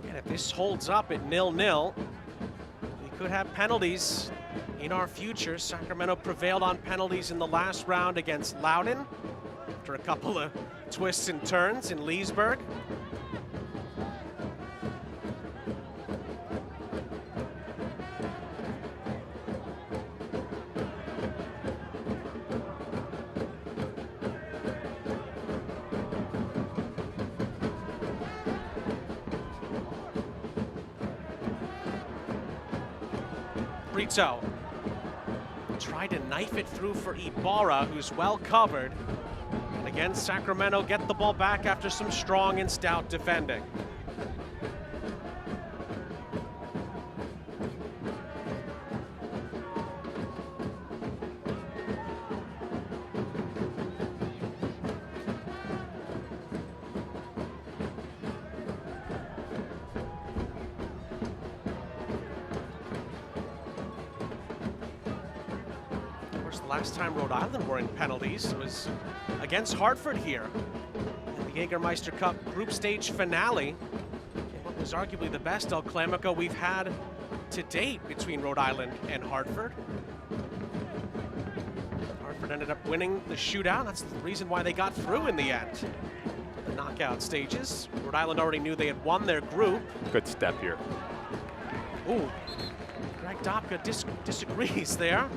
And if this holds up at 0-0, we could have penalties in our future. Sacramento prevailed on penalties in the last round against Loudoun after a couple of twists and turns in Leesburg. Brito Tried to knife it through for Ibarra, who's well covered. And again, Sacramento get the ball back after some strong and stout defending. Last time Rhode Island were in penalties was against Hartford here in the Jägermeister Cup group stage finale. In what was arguably the best El Clamico we've had to date between Rhode Island and Hartford. Hartford ended up winning the shootout. That's the reason why they got through in the end. The knockout stages. Rhode Island already knew they had won their group. Good step here. Ooh, Greg Dopka disagrees there.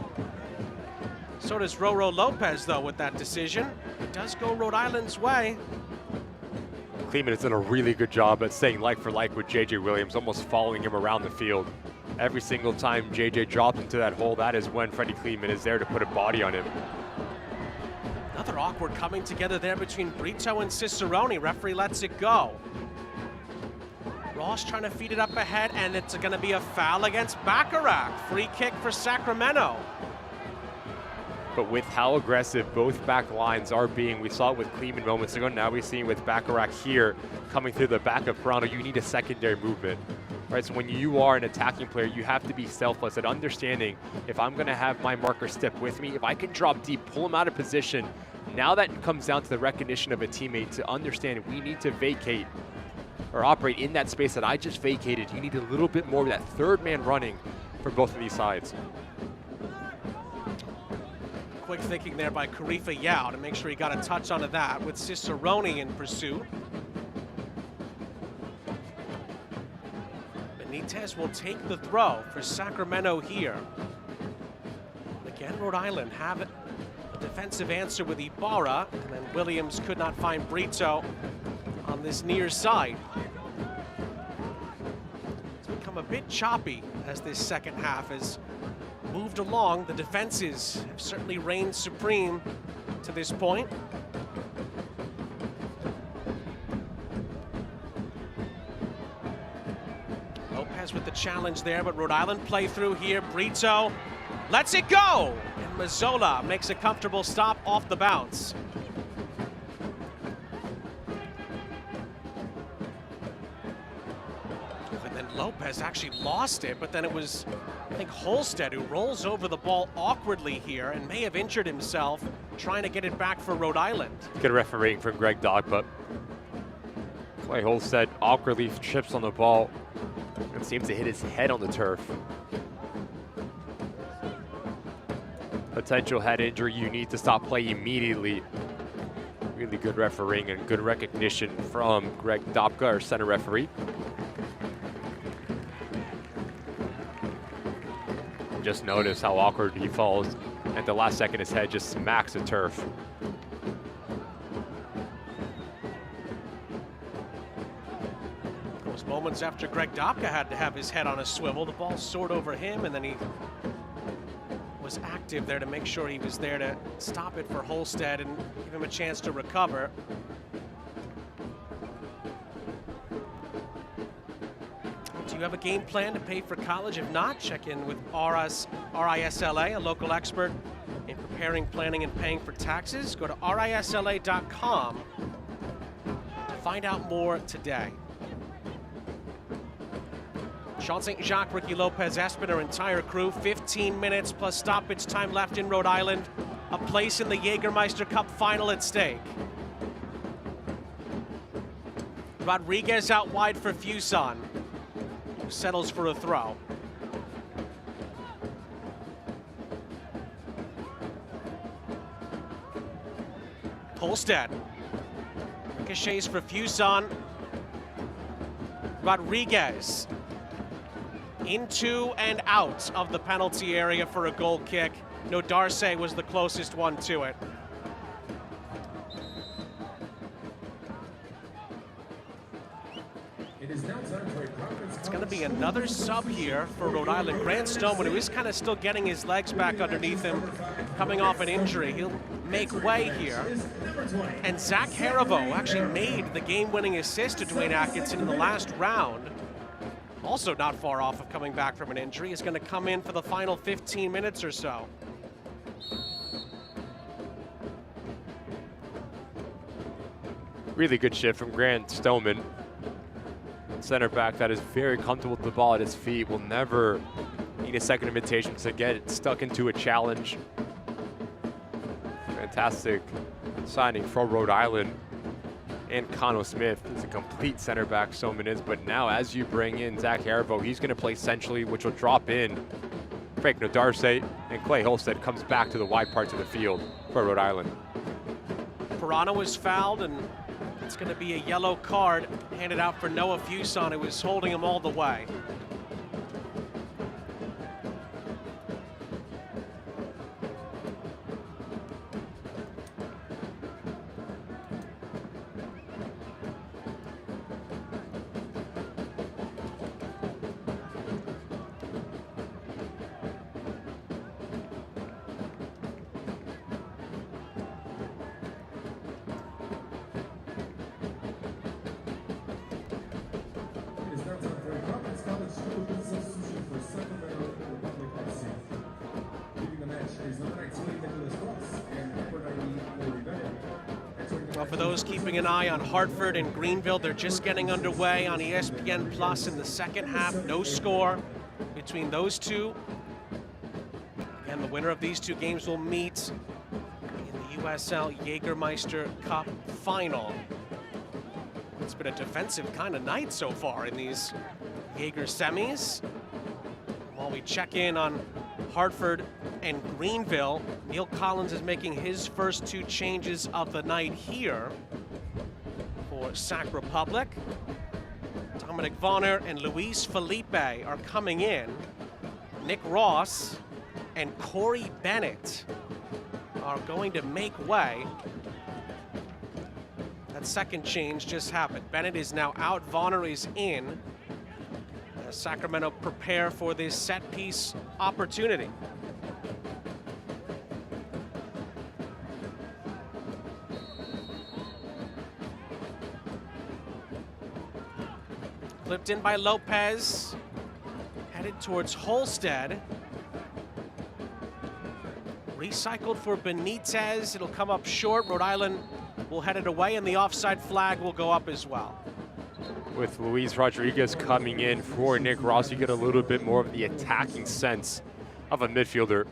So does Roro Lopez, though, with that decision. It does go Rhode Island's way. Kleeman has done a really good job at staying like for like with JJ Williams, almost following him around the field. Every single time JJ drops into that hole, that is when Freddie Kleeman is there to put a body on him. Another awkward coming together there between Brito and Cicerone. Referee lets it go. Ross trying to feed it up ahead, and it's going to be a foul against Bacharach. Free kick for Sacramento. But with how aggressive both back lines are being, we saw it with Kleeman moments ago, now we see it with Bacharach here coming through the back of Toronto. You need a secondary movement, right? So when you are an attacking player, you have to be selfless at understanding if I'm going to have my marker step with me, if I can drop deep, pull him out of position. Now that comes down to the recognition of a teammate to understand we need to vacate or operate in that space that I just vacated. You need a little bit more of that third man running for both of these sides. Quick thinking there by Karifa Yao to make sure he got a touch onto that with Cicerone in pursuit. Benitez will take the throw for Sacramento here. Again, Rhode Island have a defensive answer with Ibarra, and then Williams could not find Brito on this near side. It's become a bit choppy as this second half has moved along. The defenses have certainly reigned supreme to this point. Lopez with the challenge there, but Rhode Island play through here. Brito lets it go, and Mazzola makes a comfortable stop off the bounce. And then Lopez actually lost it, but then it was, I think, Holstead who rolls over the ball awkwardly here and may have injured himself trying to get it back for Rhode Island. Good refereeing from Greg Dog, but Clay Holstead awkwardly trips on the ball and seems to hit his head on the turf. Potential head injury, you need to stop play immediately. Really good refereeing and good recognition from Greg Dopka, our center referee. Just notice how awkward he falls. At the last second, his head just smacks the turf. Those moments after Greg Dopka had to have his head on a swivel, the ball soared over him, and then he was active there to make sure he was there to stop it for Holstead and give him a chance to recover. Do you have a game plan to pay for college? If not, check in with RISLA, a local expert in preparing, planning, and paying for taxes. Go to RISLA.com to find out more today. Sean St. Jacques, Ricky Lopez, Espen, our entire crew, 15 minutes plus stoppage time left in Rhode Island. A place in the Jägermeister Cup final at stake. Rodriguez out wide for Fuson, who settles for a throw. Holstead ricochets for Fuson. Rodriguez into and out of the penalty area for a goal kick. No, Darce was the closest one to it. It's going going to be another sub here for Rhode Island. Grant Stoneman, who is kind of still getting his legs back underneath him, coming off an injury. He'll make way here. And Zach Haribo actually made the game-winning assist to Dwayne Atkinson in the last round. Also not far off of coming back from an injury. He's going to come in for the final 15 minutes or so. Really good shift from Grant Stoneman. Center back that is very comfortable with the ball at his feet, will never need a second invitation to get it stuck into a challenge. Fantastic signing for Rhode Island. And Connell Smith is a complete center back, Stoneman is, but now as you bring in Zach Haribo, he's gonna play centrally, which will drop in Frank Nodarse, and Clay Holstead comes back to the wide parts of the field for Rhode Island. Pirano was fouled, and it's going to be a yellow card handed out for Noah Fuson, who was holding him all the way. Well, for those keeping an eye on Hartford and Greenville, they're just getting underway on ESPN Plus in the second half. No score between those two. And the winner of these two games will meet in the USL Jägermeister Cup final. It's been a defensive kind of night so far in these Jaeger semis. While we check in on Hartford and Greenville, Neil Collins is making his first two changes of the night here for Sac Republic. Dominic Vonner and Luis Felipe are coming in. Nick Ross and Corey Bennett are going to make way. That second change just happened. Bennett is now out, Vonner is in. As Sacramento prepare for this set piece opportunity. Flipped in by Lopez, headed towards Holstead. Recycled for Benitez, it'll come up short. Rhode Island will head it away, and the offside flag will go up as well. With Luis Rodriguez coming in for Nick Ross, you get a little bit more of the attacking sense of a midfielder.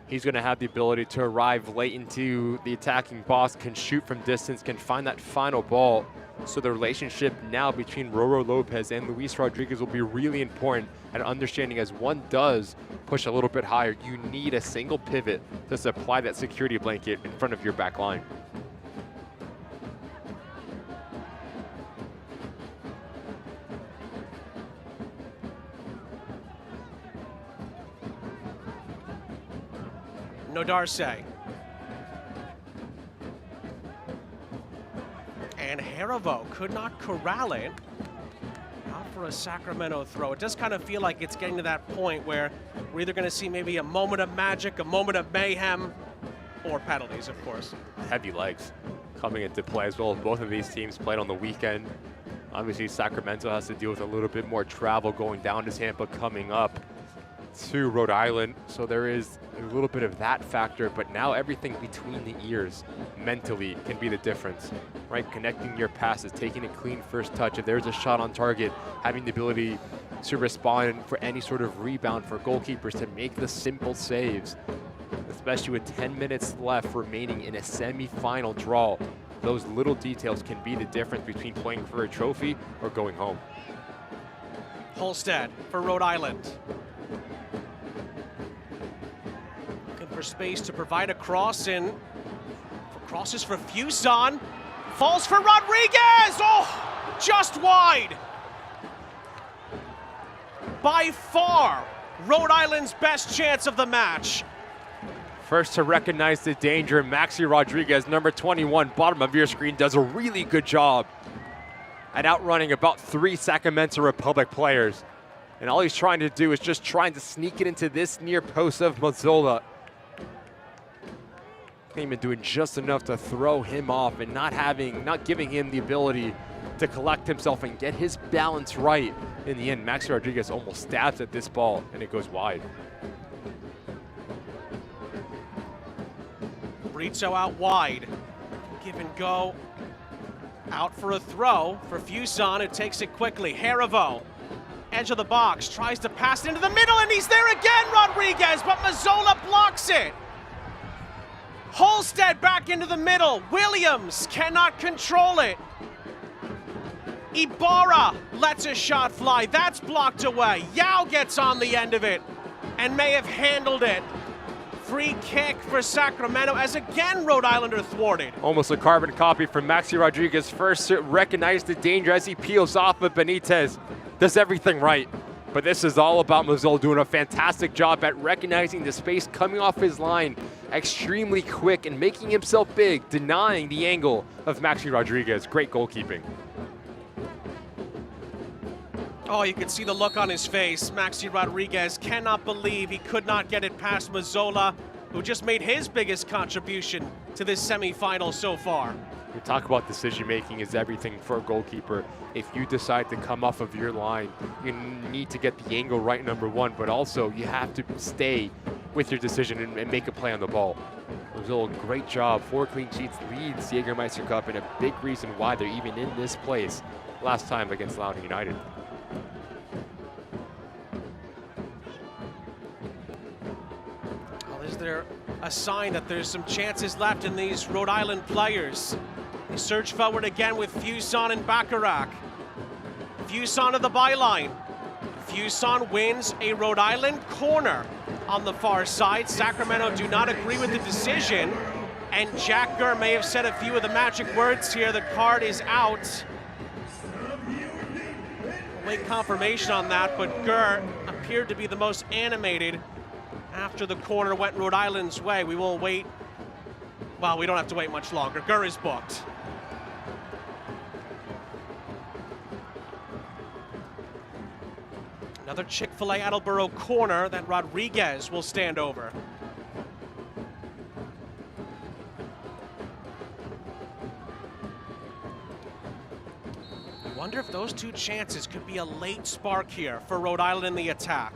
He's going to have the ability to arrive late into the attacking box, can shoot from distance, can find that final ball. So the relationship now between Roro Lopez and Luis Rodriguez will be really important, and understanding as one does push a little bit higher, you need a single pivot to supply that security blanket in front of your back line. Nodarse. And Haribo could not corral it. Out for a Sacramento throw. It does kind of feel like it's getting to that point where we're either going to see maybe a moment of magic, a moment of mayhem, or penalties, of course. Heavy legs coming into play as well. Both of these teams played on the weekend. Obviously, Sacramento has to deal with a little bit more travel going down to Tampa, coming up to Rhode Island. So there is a little bit of that factor, but now everything between the ears mentally can be the difference, right? Connecting your passes, taking a clean first touch. If there's a shot on target, having the ability to respond for any sort of rebound for goalkeepers to make the simple saves, especially with 10 minutes left remaining in a semi-final draw. Those little details can be the difference between playing for a trophy or going home. Holstead for Rhode Island. For space to provide a cross in. Crosses for Fuson. Falls for Rodriguez! Oh, just wide. By far, Rhode Island's best chance of the match. First to recognize the danger, Maxi Rodriguez, number 21, bottom of your screen, does a really good job at outrunning about 3 Sacramento Republic players. And all he's trying to do is just trying to sneak it into this near post of Mazzola. Clayman doing just enough to throw him off and not giving him the ability to collect himself and get his balance right. In the end, Maxi Rodriguez almost stabs at this ball and it goes wide. Brito out wide. Give and go. Out for a throw for Fuson, who takes it quickly. Harivo, edge of the box, tries to pass it into the middle, and he's there again, Rodriguez, but Mazzola blocks it. Holstead back into the middle. Williams cannot control it. Ibarra lets a shot fly. That's blocked away. Yao gets on the end of it and may have handled it. Free kick for Sacramento as again Rhode Islander thwarted. Almost a carbon copy from Maxi Rodriguez. First to recognize the danger as he peels off, but Benitez does everything right. But this is all about Mazzola doing a fantastic job at recognizing the space coming off his line extremely quick and making himself big, denying the angle of Maxi Rodriguez. Great goalkeeping. Oh, you can see the look on his face. Maxi Rodriguez cannot believe he could not get it past Mazzola, who just made his biggest contribution to this semifinal so far. We talk about decision making is everything for a goalkeeper. If you decide to come off of your line, you need to get the angle right, number one, but also you have to stay with your decision and make a play on the ball. Mazzola, great job. 4 clean sheets, leads the Jägermeister Cup, and a big reason why they're even in this place last time against Loudoun United. Well, is there a sign that there's some chances left in these Rhode Island players? They surge forward again with Fuson and Bacharach. Fuson to the byline. Fuson wins a Rhode Island corner on the far side. Sacramento do not agree with the decision, and Jack Gurr may have said a few of the magic words here. The card is out. Late confirmation on that, but Gurr appeared to be the most animated after the corner went Rhode Island's way. We will wait. Well, we don't have to wait much longer. Gurr is booked. Another Chick-fil-A Attleboro corner that Rodriguez will stand over. I wonder if those two chances could be a late spark here for Rhode Island in the attack.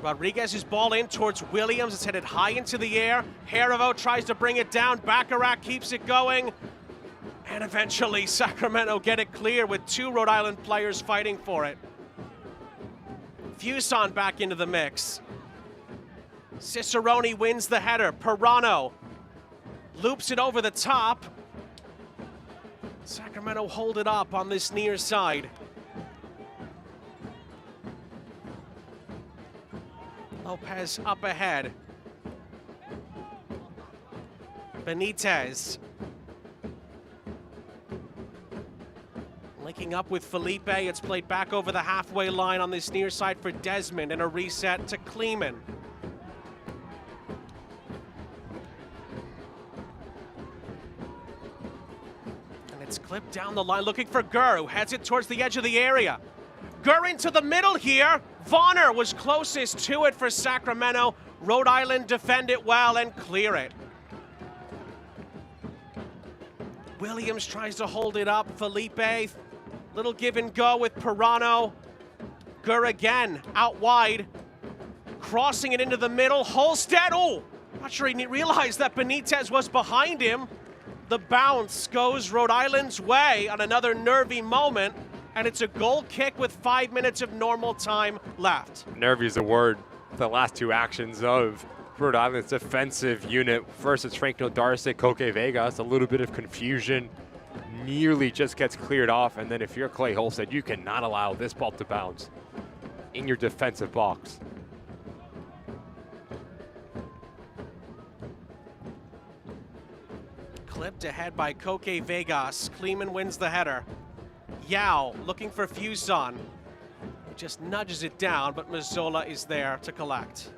Rodriguez's ball in towards Williams. It's headed high into the air. Harivo tries to bring it down. Bacharach keeps it going. And eventually Sacramento get it clear with 2 Rhode Island players fighting for it. Fuson back into the mix. Cicerone wins the header. Pirano loops it over the top. Sacramento hold it up on this near side. Lopez up ahead. Benitez. Linking up with Felipe. It's played back over the halfway line on this near side for Desmond, and a reset to Kleeman. And it's clipped down the line, looking for Gurr, who heads it towards the edge of the area. Gurr into the middle here. Vonner was closest to it for Sacramento. Rhode Island defend it well and clear it. Williams tries to hold it up. Felipe, little give and go with Pirano. Gurr again, out wide. Crossing it into the middle. Holstead, oh, not sure he realized that Benitez was behind him. The bounce goes Rhode Island's way on another nervy moment. And it's a goal kick with 5 minutes of normal time left. Nervy is a word. The last 2 actions of Rhode Island's defensive unit. First, it's Frank Nodarce, Koke Vegas. A little bit of confusion. Nearly just gets cleared off. And then if you're Clay Holstead, you cannot allow this ball to bounce in your defensive box. Clipped ahead by Koke Vegas. Kleeman wins the header. Yao looking for Fuson. He just nudges it down, but Mazzola is there to collect.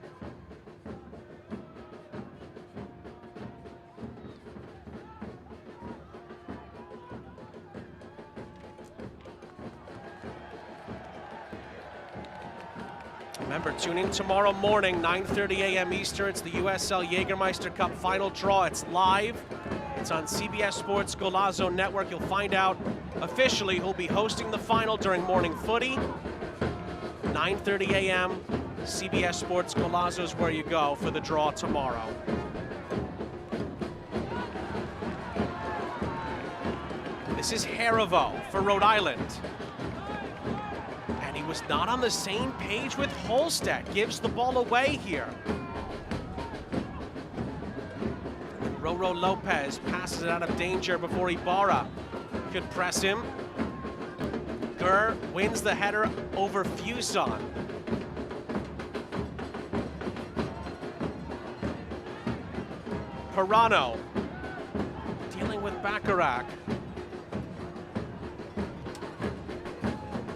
Remember, tune in tomorrow morning, 9:30 a.m. Eastern. It's the USL Jägermeister Cup final draw. It's live. It's on CBS Sports Golazo Network. You'll find out officially who'll be hosting the final during morning footy. 9:30 a.m. CBS Sports Golazo is where you go for the draw tomorrow. This is Harivo for Rhode Island. And he was not on the same page with Holstead. Gives the ball away here. Roro Lopez passes it out of danger before Ibarra could press him. Gurr wins the header over Fuson. Pirano dealing with Bacharach.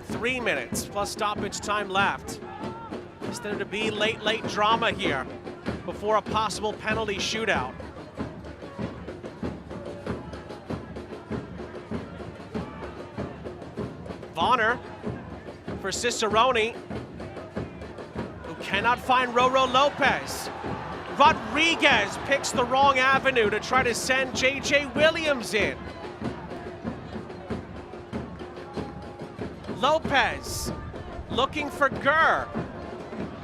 3 minutes plus stoppage time left. Is there to be late drama here before a possible penalty shootout? Vonner for Cicerone, who cannot find Roro Lopez. Rodriguez picks the wrong avenue to try to send JJ Williams in. Lopez looking for Gurr.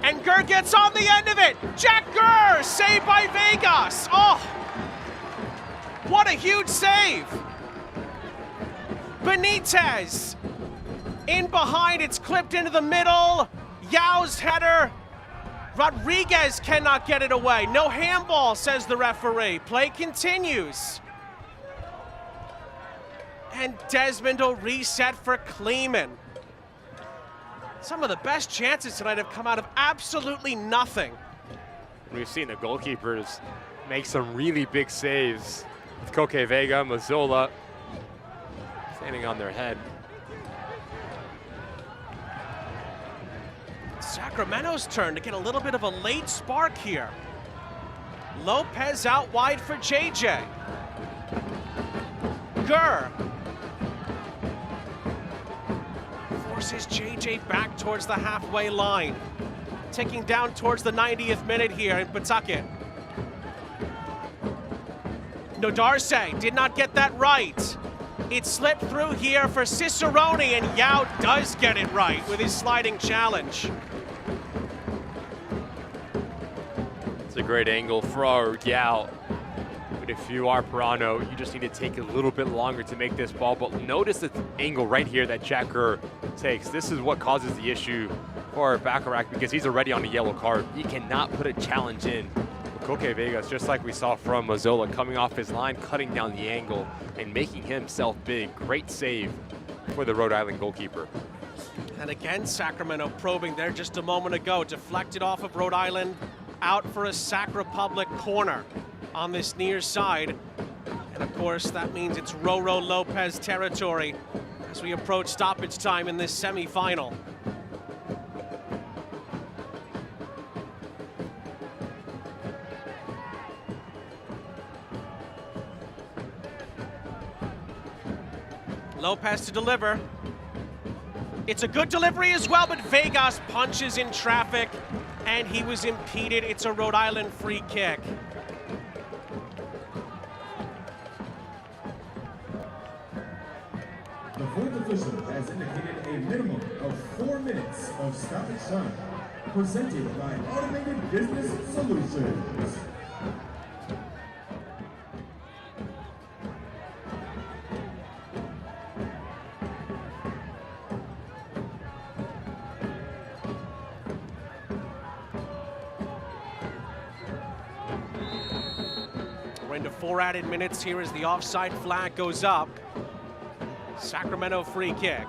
And Gurr gets on the end of it. Jack Gurr, saved by Vegas. Oh, what a huge save. Benitez in behind, it's clipped into the middle. Yao's header. Rodriguez cannot get it away. No handball, says the referee. Play continues. And Desmond will reset for Kleeman. Some of the best chances tonight have come out of absolutely nothing. We've seen the goalkeepers make some really big saves. With Koke Vega, Mazzola standing on their head. Sacramento's turn to get a little bit of a late spark here. Lopez out wide for JJ. Gurr forces JJ back towards the halfway line. Ticking down towards the 90th minute here in Pawtucket. Nodarse did not get that right. It slipped through here for Cicerone, and Yao does get it right with his sliding challenge. It's a great angle for Yao. But if you are Pirano, you just need to take a little bit longer to make this ball. But notice the angle right here that Jack Gurr takes. This is what causes the issue for Bacharach because he's already on a yellow card. He cannot put a challenge in. Koke Vegas, just like we saw from Mazzola, coming off his line, cutting down the angle, and making himself big. Great save for the Rhode Island goalkeeper. And again, Sacramento probing there just a moment ago. Deflected off of Rhode Island, out for a Sac Republic corner on this near side. And of course, that means it's Roro Lopez territory as we approach stoppage time in this semifinal. Lopez to deliver. It's a good delivery as well, but Vegas punches in traffic, and he was impeded. It's a Rhode Island free kick. The fourth official has indicated a minimum of 4 minutes of stoppage time, presented by Automated Business Solutions. We're into 4 added minutes here as the offside flag goes up. Sacramento free kick.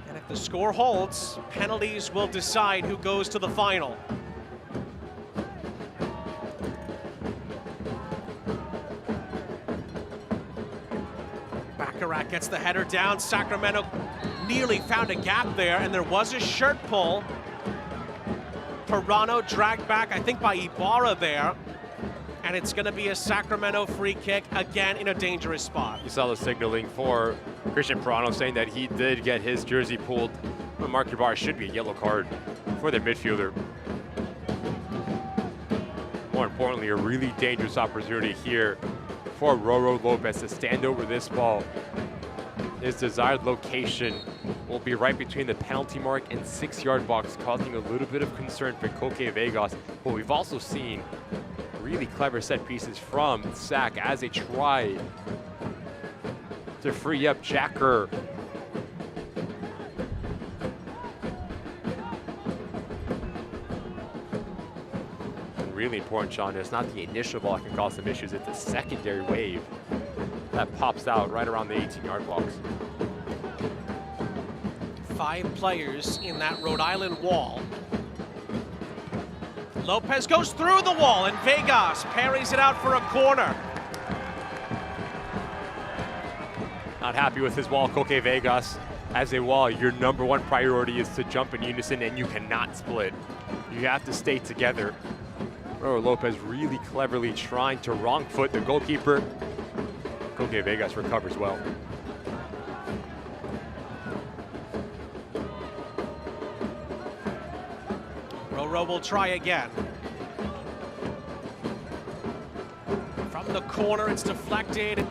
And if the score holds, penalties will decide who goes to the final. Bacharach gets the header down. Sacramento nearly found a gap there, and there was a shirt pull. Pirano dragged back, I think, by Ibarra there. And it's going to be a Sacramento free kick, again in a dangerous spot. You saw the signaling for Christian Pirano saying that he did get his jersey pulled gonna mark your bar, should be a yellow card for the midfielder. More importantly, a really dangerous opportunity here for Roro Lopez to stand over this ball. His desired location will be right between the penalty mark and 6-yard box, causing a little bit of concern for Koke Vegas. But we've also seen really clever set pieces from Sac as they try to free up Jacker. Really important, Sean. It's not the initial ball that can cause some issues. It's the secondary wave that pops out right around the 18-yard box. 5 players in that Rhode Island wall. Lopez goes through the wall, and Vegas parries it out for a corner. Not happy with his wall, Koke Vegas. As a wall, your #1 priority is to jump in unison, and you cannot split. You have to stay together. Roro Lopez really cleverly trying to wrong foot the goalkeeper. Koke Vegas recovers well. Roro will try again. From the corner, it's deflected.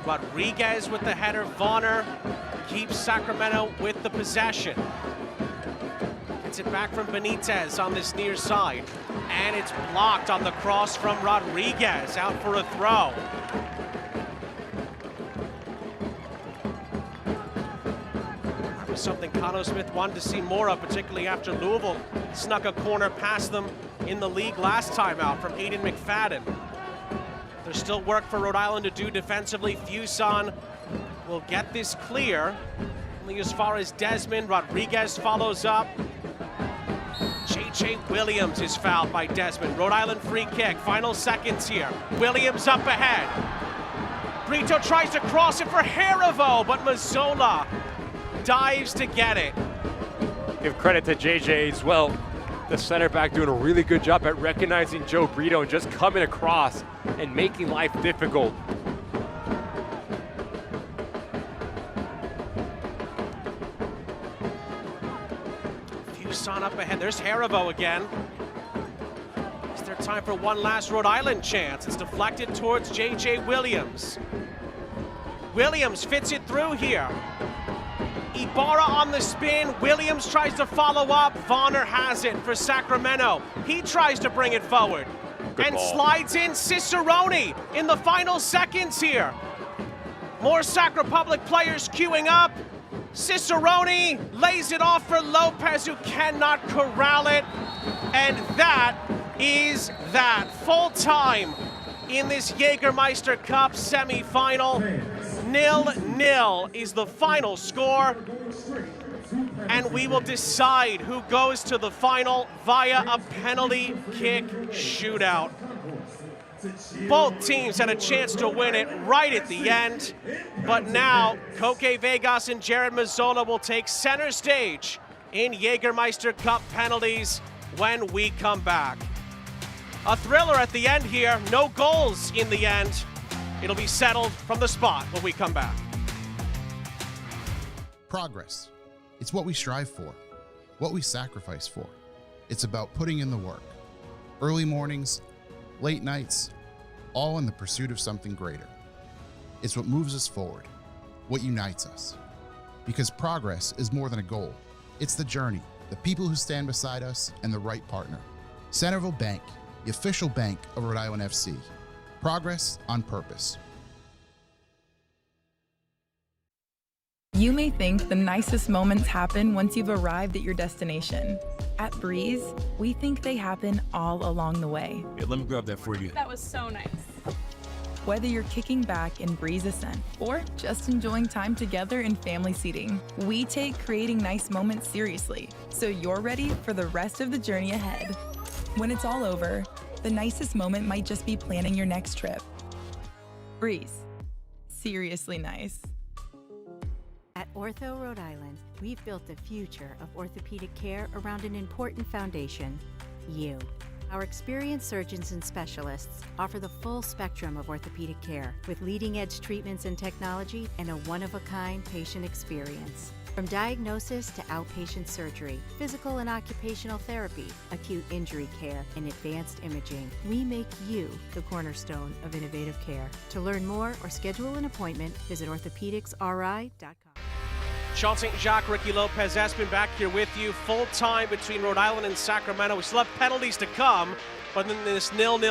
Rodriguez with the header. Vonner keeps Sacramento with the possession. Gets it back from Benitez on this near side. And it's blocked on the cross from Rodriguez, out for a throw. That was something Cano Smith wanted to see more of, particularly after Louisville snuck a corner past them in the league last time out from Aiden McFadden. There's still work for Rhode Island to do defensively. Fuson will get this clear. Only as far as Desmond. Rodriguez follows up. J.J. Williams is fouled by Desmond. Rhode Island free kick. Final seconds here. Williams up ahead. Brito tries to cross it for Harivo, but Mazzola dives to get it. Give credit to JJ as well. The center back doing a really good job at recognizing Joe Brito and just coming across and making life difficult. Fuson up ahead. There's Harivo again. Is there time for one last Rhode Island chance? It's deflected towards J.J. Williams. Williams fits it through here. Ibarra on the spin. Williams tries to follow up. Vonner has it for Sacramento. He tries to bring it forward. Good and ball. Slides in Cicerone in the final seconds here. More Sac Republic players queuing up. Cicerone lays it off for Lopez, who cannot corral it. And that is that. Full time in this Jägermeister Cup semifinal. 0-0 is the final score. And we will decide who goes to the final via a penalty kick shootout. Both teams had a chance to win it right at the end, but now Koke Vegas and Jared Mazzola will take center stage in Jägermeister Cup penalties when we come back. A thriller at the end here, no goals in the end. It'll be settled from the spot when we come back. Progress. It's what we strive for, what we sacrifice for. It's about putting in the work. Early mornings, late nights, all in the pursuit of something greater. It's what moves us forward, what unites us. Because progress is more than a goal. It's the journey, the people who stand beside us, and the right partner. Centerville Bank, the official bank of Rhode Island FC. Progress on purpose. You may think the nicest moments happen once you've arrived at your destination. At Breeze, we think they happen all along the way. Yeah, let me grab that for you. That was so nice. Whether you're kicking back in Breeze Ascent or just enjoying time together in family seating, we take creating nice moments seriously, so you're ready for the rest of the journey ahead. When it's all over, the nicest moment might just be planning your next trip. Breeze. Seriously nice. At Ortho Rhode Island, we've built the future of orthopedic care around an important foundation, you. Our experienced surgeons and specialists offer the full spectrum of orthopedic care with leading-edge treatments and technology and a one-of-a-kind patient experience. From diagnosis to outpatient surgery, physical and occupational therapy, acute injury care, and advanced imaging, we make you the cornerstone of innovative care. To learn more or schedule an appointment, visit orthopedicsri.com. Charles St. Jacques, Ricky Lopez, Espin back here with you. Full time between Rhode Island and Sacramento. We still have penalties to come, but then this 0-0.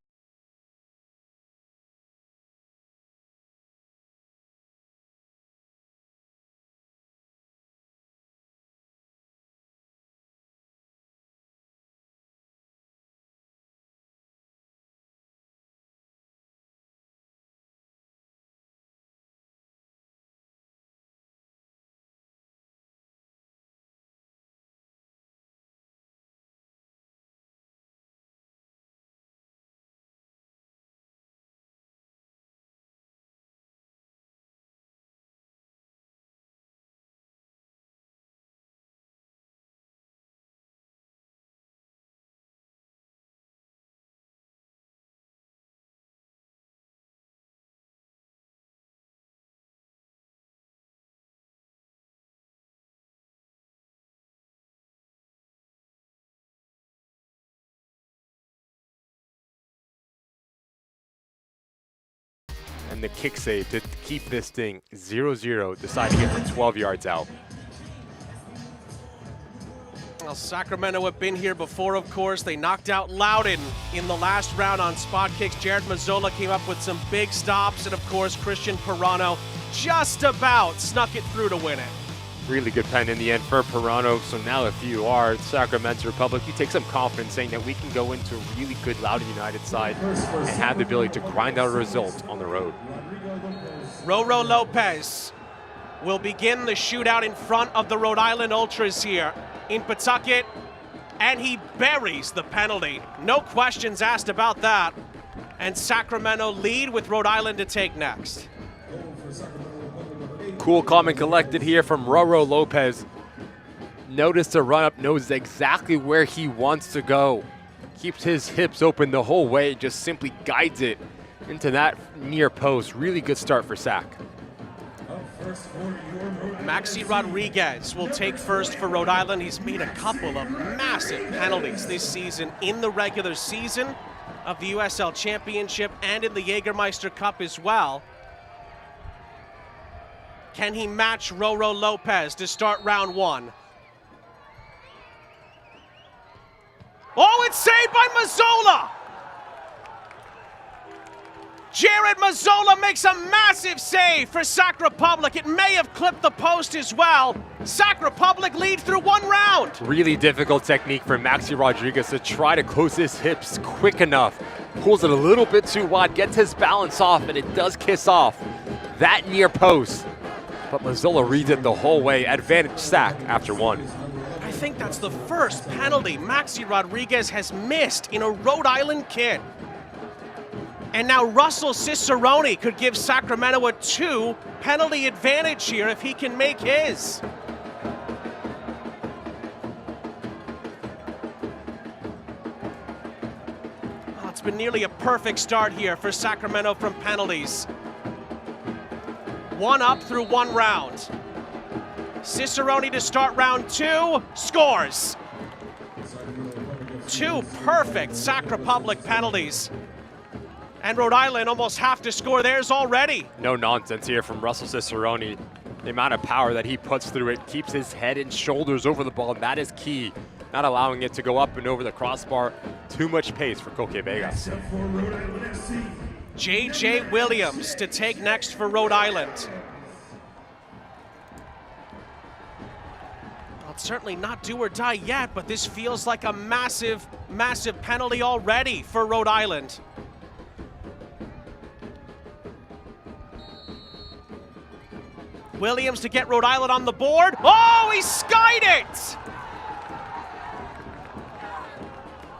And the kick save to keep this thing 0-0, decide to get the 12 yards out. Well, Sacramento have been here before, of course. They knocked out Loudon in the last round on spot kicks. Jared Mazzola came up with some big stops, and of course, Christian Pirano just about snuck it through to win it. Really good pen in the end for Pirano. So now if you are Sacramento Republic, you take some confidence saying that we can go into a really good Loudon United side and have the ability to grind out a result on the road. Roro Lopez will begin the shootout in front of the Rhode Island Ultras here in Pawtucket, and he buries the penalty. No questions asked about that. And Sacramento lead with Rhode Island to take next. Cool, calm, and collected here from Roro Lopez. Notice the run-up, knows exactly where he wants to go. Keeps his hips open the whole way, just simply guides it into that near post. Really good start for Sac. Maxi Rodriguez will take first for Rhode Island. He's made a couple of massive penalties this season in the regular season of the USL Championship and in the Jägermeister Cup as well. Can he match Roro Lopez to start round one? Oh, it's saved by Mazzola! Jared Mazzola makes a massive save for Sac Republic. It may have clipped the post as well. Sac Republic lead through one round. Really difficult technique for Maxi Rodriguez to try to close his hips quick enough. Pulls it a little bit too wide, gets his balance off, and it does kiss off that near post. But Mazzola reads it the whole way. Advantage Sac after one. I think that's the first penalty Maxi Rodriguez has missed in a Rhode Island kit. And now Russell Cicerone could give Sacramento a 2 penalty advantage here if he can make his. Oh, it's been nearly a perfect start here for Sacramento from penalties. One up through one round. Cicerone to start round two, scores. 2 perfect Sac Republic penalties. And Rhode Island almost have to score theirs already. No nonsense here from Russell Cicerone. The amount of power that he puts through it, keeps his head and shoulders over the ball, and that is key. Not allowing it to go up and over the crossbar. Too much pace for Coque Vegas. J.J. Williams to take next for Rhode Island. Well, it's certainly not do or die yet, but this feels like a massive, massive penalty already for Rhode Island. Williams to get Rhode Island on the board. Oh, he skied it!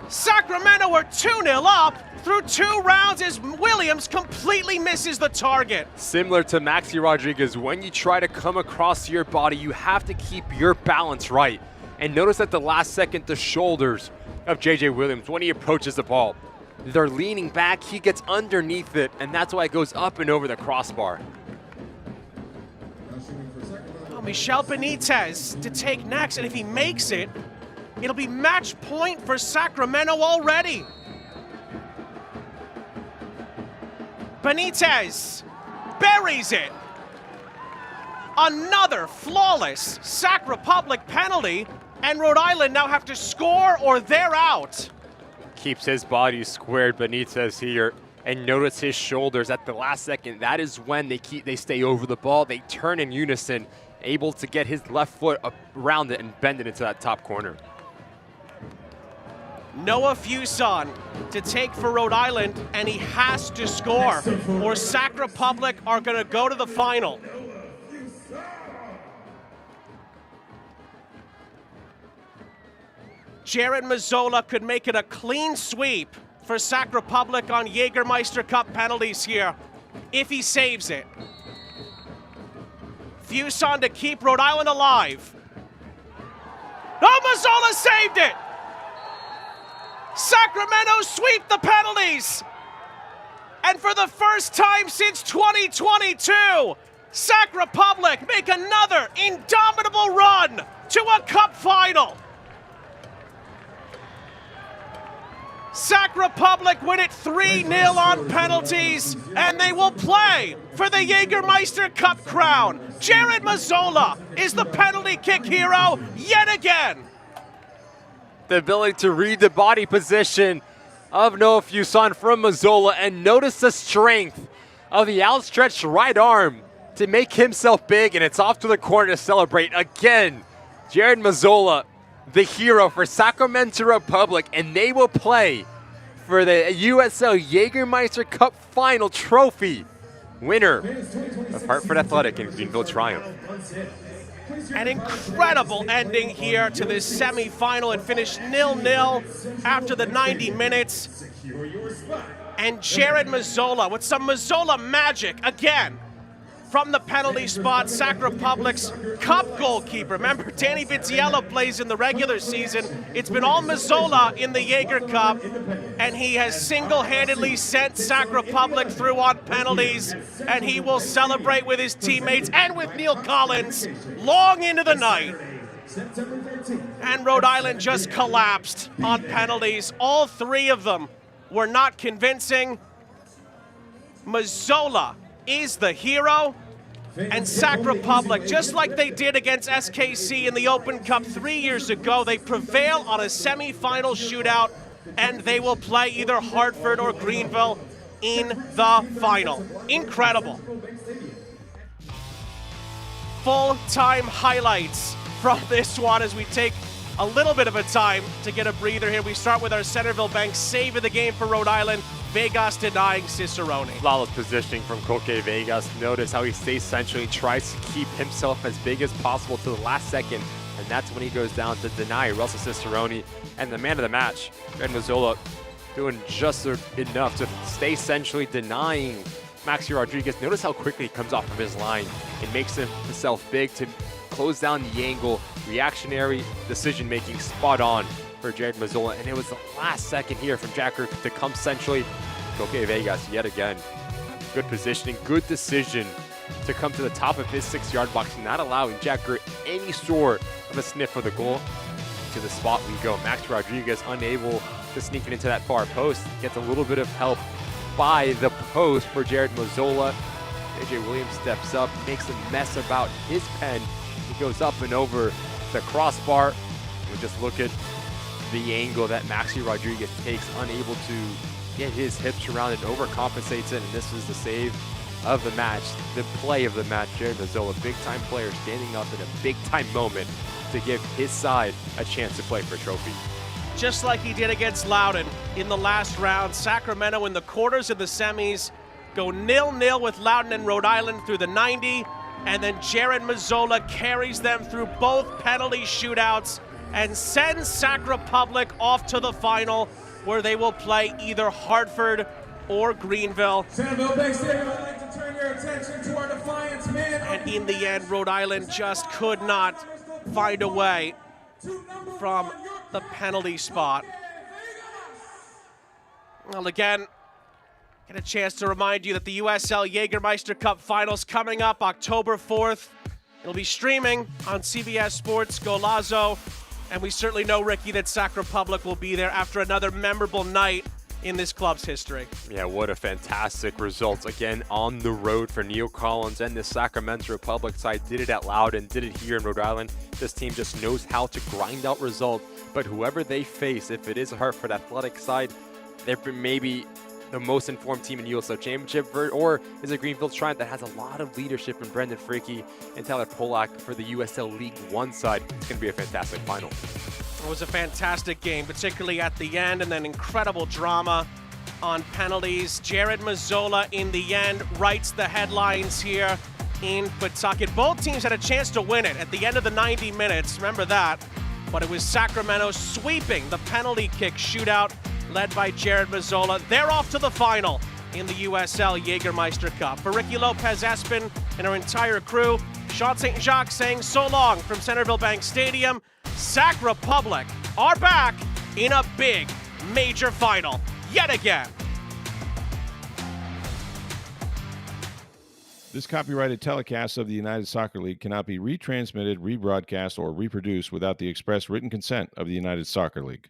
Sacramento are 2-0 up through 2 rounds as Williams completely misses the target. Similar to Maxi Rodriguez, when you try to come across your body, you have to keep your balance right. And notice at the last second, the shoulders of JJ Williams when he approaches the ball. They're leaning back, he gets underneath it, and that's why it goes up and over the crossbar. Oh, Michel Benitez to take next, and if he makes it, it'll be match point for Sacramento already. Benitez buries it. Another flawless Sac Republic penalty, and Rhode Island now have to score or they're out. Keeps his body squared, Benitez here, and notice his shoulders at the last second. That is when they stay over the ball. They turn in unison, able to get his left foot up around it and bend it into that top corner. Noah Fuson to take for Rhode Island, and he has to score, or Sac Republic are going to go to the final. Jared Mazzola could make it a clean sweep for Sac Republic on Jägermeister Cup penalties here, if he saves it. Fuson to keep Rhode Island alive. Oh, Mazzola saved it! Sacramento sweep the penalties! And for the first time since 2022, Sac Republic make another indomitable run to a cup final. Sac Republic win it 3-0 on penalties, and they will play for the Jägermeister Cup crown. Jared Mazzola is the penalty kick hero yet again. The ability to read the body position of Noah Fuson from Mazzola, and notice the strength of the outstretched right arm to make himself big, and it's off to the corner to celebrate again. Jared Mazzola, the hero for Sacramento Republic, and they will play for the USL Jägermeister Cup final trophy. Winner of Hartford Athletic and Greenville Triumph. An incredible ending here to this semifinal. It finished 0-0 after the 90 minutes. And Jared Mazzola with some Mazzola magic again from the penalty spot. Sac Republic's cup goalkeeper. Remember, Danny Vizziello plays in the regular season. It's been all Mazzola in the Jaeger Cup, and he has single-handedly sent Sac Republic through on penalties, and he will celebrate with his teammates and with Neil Collins long into the night. And Rhode Island just collapsed on penalties. All three of them were not convincing. Mazzola is the hero, and Sac Republic, just like they did against SKC in the Open Cup 3 years ago, they prevail on a semi-final shootout, and they will play either Hartford or Greenville in the final. Incredible. Full-time highlights from this one as we take a little bit of a time to get a breather here. We start with our Centerville Bank save of the game for Rhode Island. Vegas denying Cicerone. Flawless positioning from Koke Vegas. Notice how he stays centrally, tries to keep himself as big as possible to the last second, and that's when he goes down to deny Russell Cicerone. And the man of the match, Jared Mazzola, doing just enough to stay centrally, denying Maxi Rodriguez. Notice how quickly he comes off of his line and makes himself big to close down the angle. Reactionary decision-making, spot on for Jared Mazzola, and it was the last second here from Jacker to come centrally. Koke Vegas yet again. Good positioning, good decision to come to the top of his 6-yard box, not allowing Jacker any sort of a sniff for the goal. To the spot we go. Max Rodriguez unable to sneak it into that far post. Gets a little bit of help by the post for Jared Mazzola. AJ Williams steps up, makes a mess about his pen. He goes up and over the crossbar. We just look at the angle that Maxi Rodriguez takes, unable to get his hips around and overcompensates it, and this is the save of the match, the play of the match. Jared Mazzola, big-time player, standing up in a big-time moment to give his side a chance to play for a trophy. Just like he did against Loudoun in the last round, Sacramento in the quarters of the semis go 0-0 with Loudoun and Rhode Island through the 90, and then Jared Mazzola carries them through both penalty shootouts and sends Sac Republic off to the final, where they will play either Hartford or Greenville. Centerville Bank Stadium, I'd like to turn your attention to our Defiance man. And in the end, Rhode Island just could not find a way from the penalty spot. Well, again, get a chance to remind you that the USL Jägermeister Cup Finals coming up October 4th. It'll be streaming on CBS Sports Golazo, and we certainly know, Ricky, that Sac Republic will be there after another memorable night in this club's history. Yeah, what a fantastic result. Again, on the road for Neil Collins and the Sacramento Republic side. Did it at Loud and did it here in Rhode Island. This team just knows how to grind out results, but whoever they face, if it is a Hartford Athletic side, they're maybe the most informed team in USL Championship, or is it Greenfield Shrine that has a lot of leadership in Brendan Freaky and Tyler Polak for the USL League One side. It's going to be a fantastic final. It was a fantastic game, particularly at the end, and then incredible drama on penalties. Jared Mazzola in the end writes the headlines here in Pawtucket. Both teams had a chance to win it at the end of the 90 minutes, remember that, but it was Sacramento sweeping the penalty kick shootout led by Jared Mazzola. They're off to the final in the USL Jägermeister Cup. For Ricky Lopez Espin and our entire crew, Sean St. Jacques saying so long from Centerville Bank Stadium. Sac Republic are back in a big, major final yet again. This copyrighted telecast of the United Soccer League cannot be retransmitted, rebroadcast, or reproduced without the express written consent of the United Soccer League.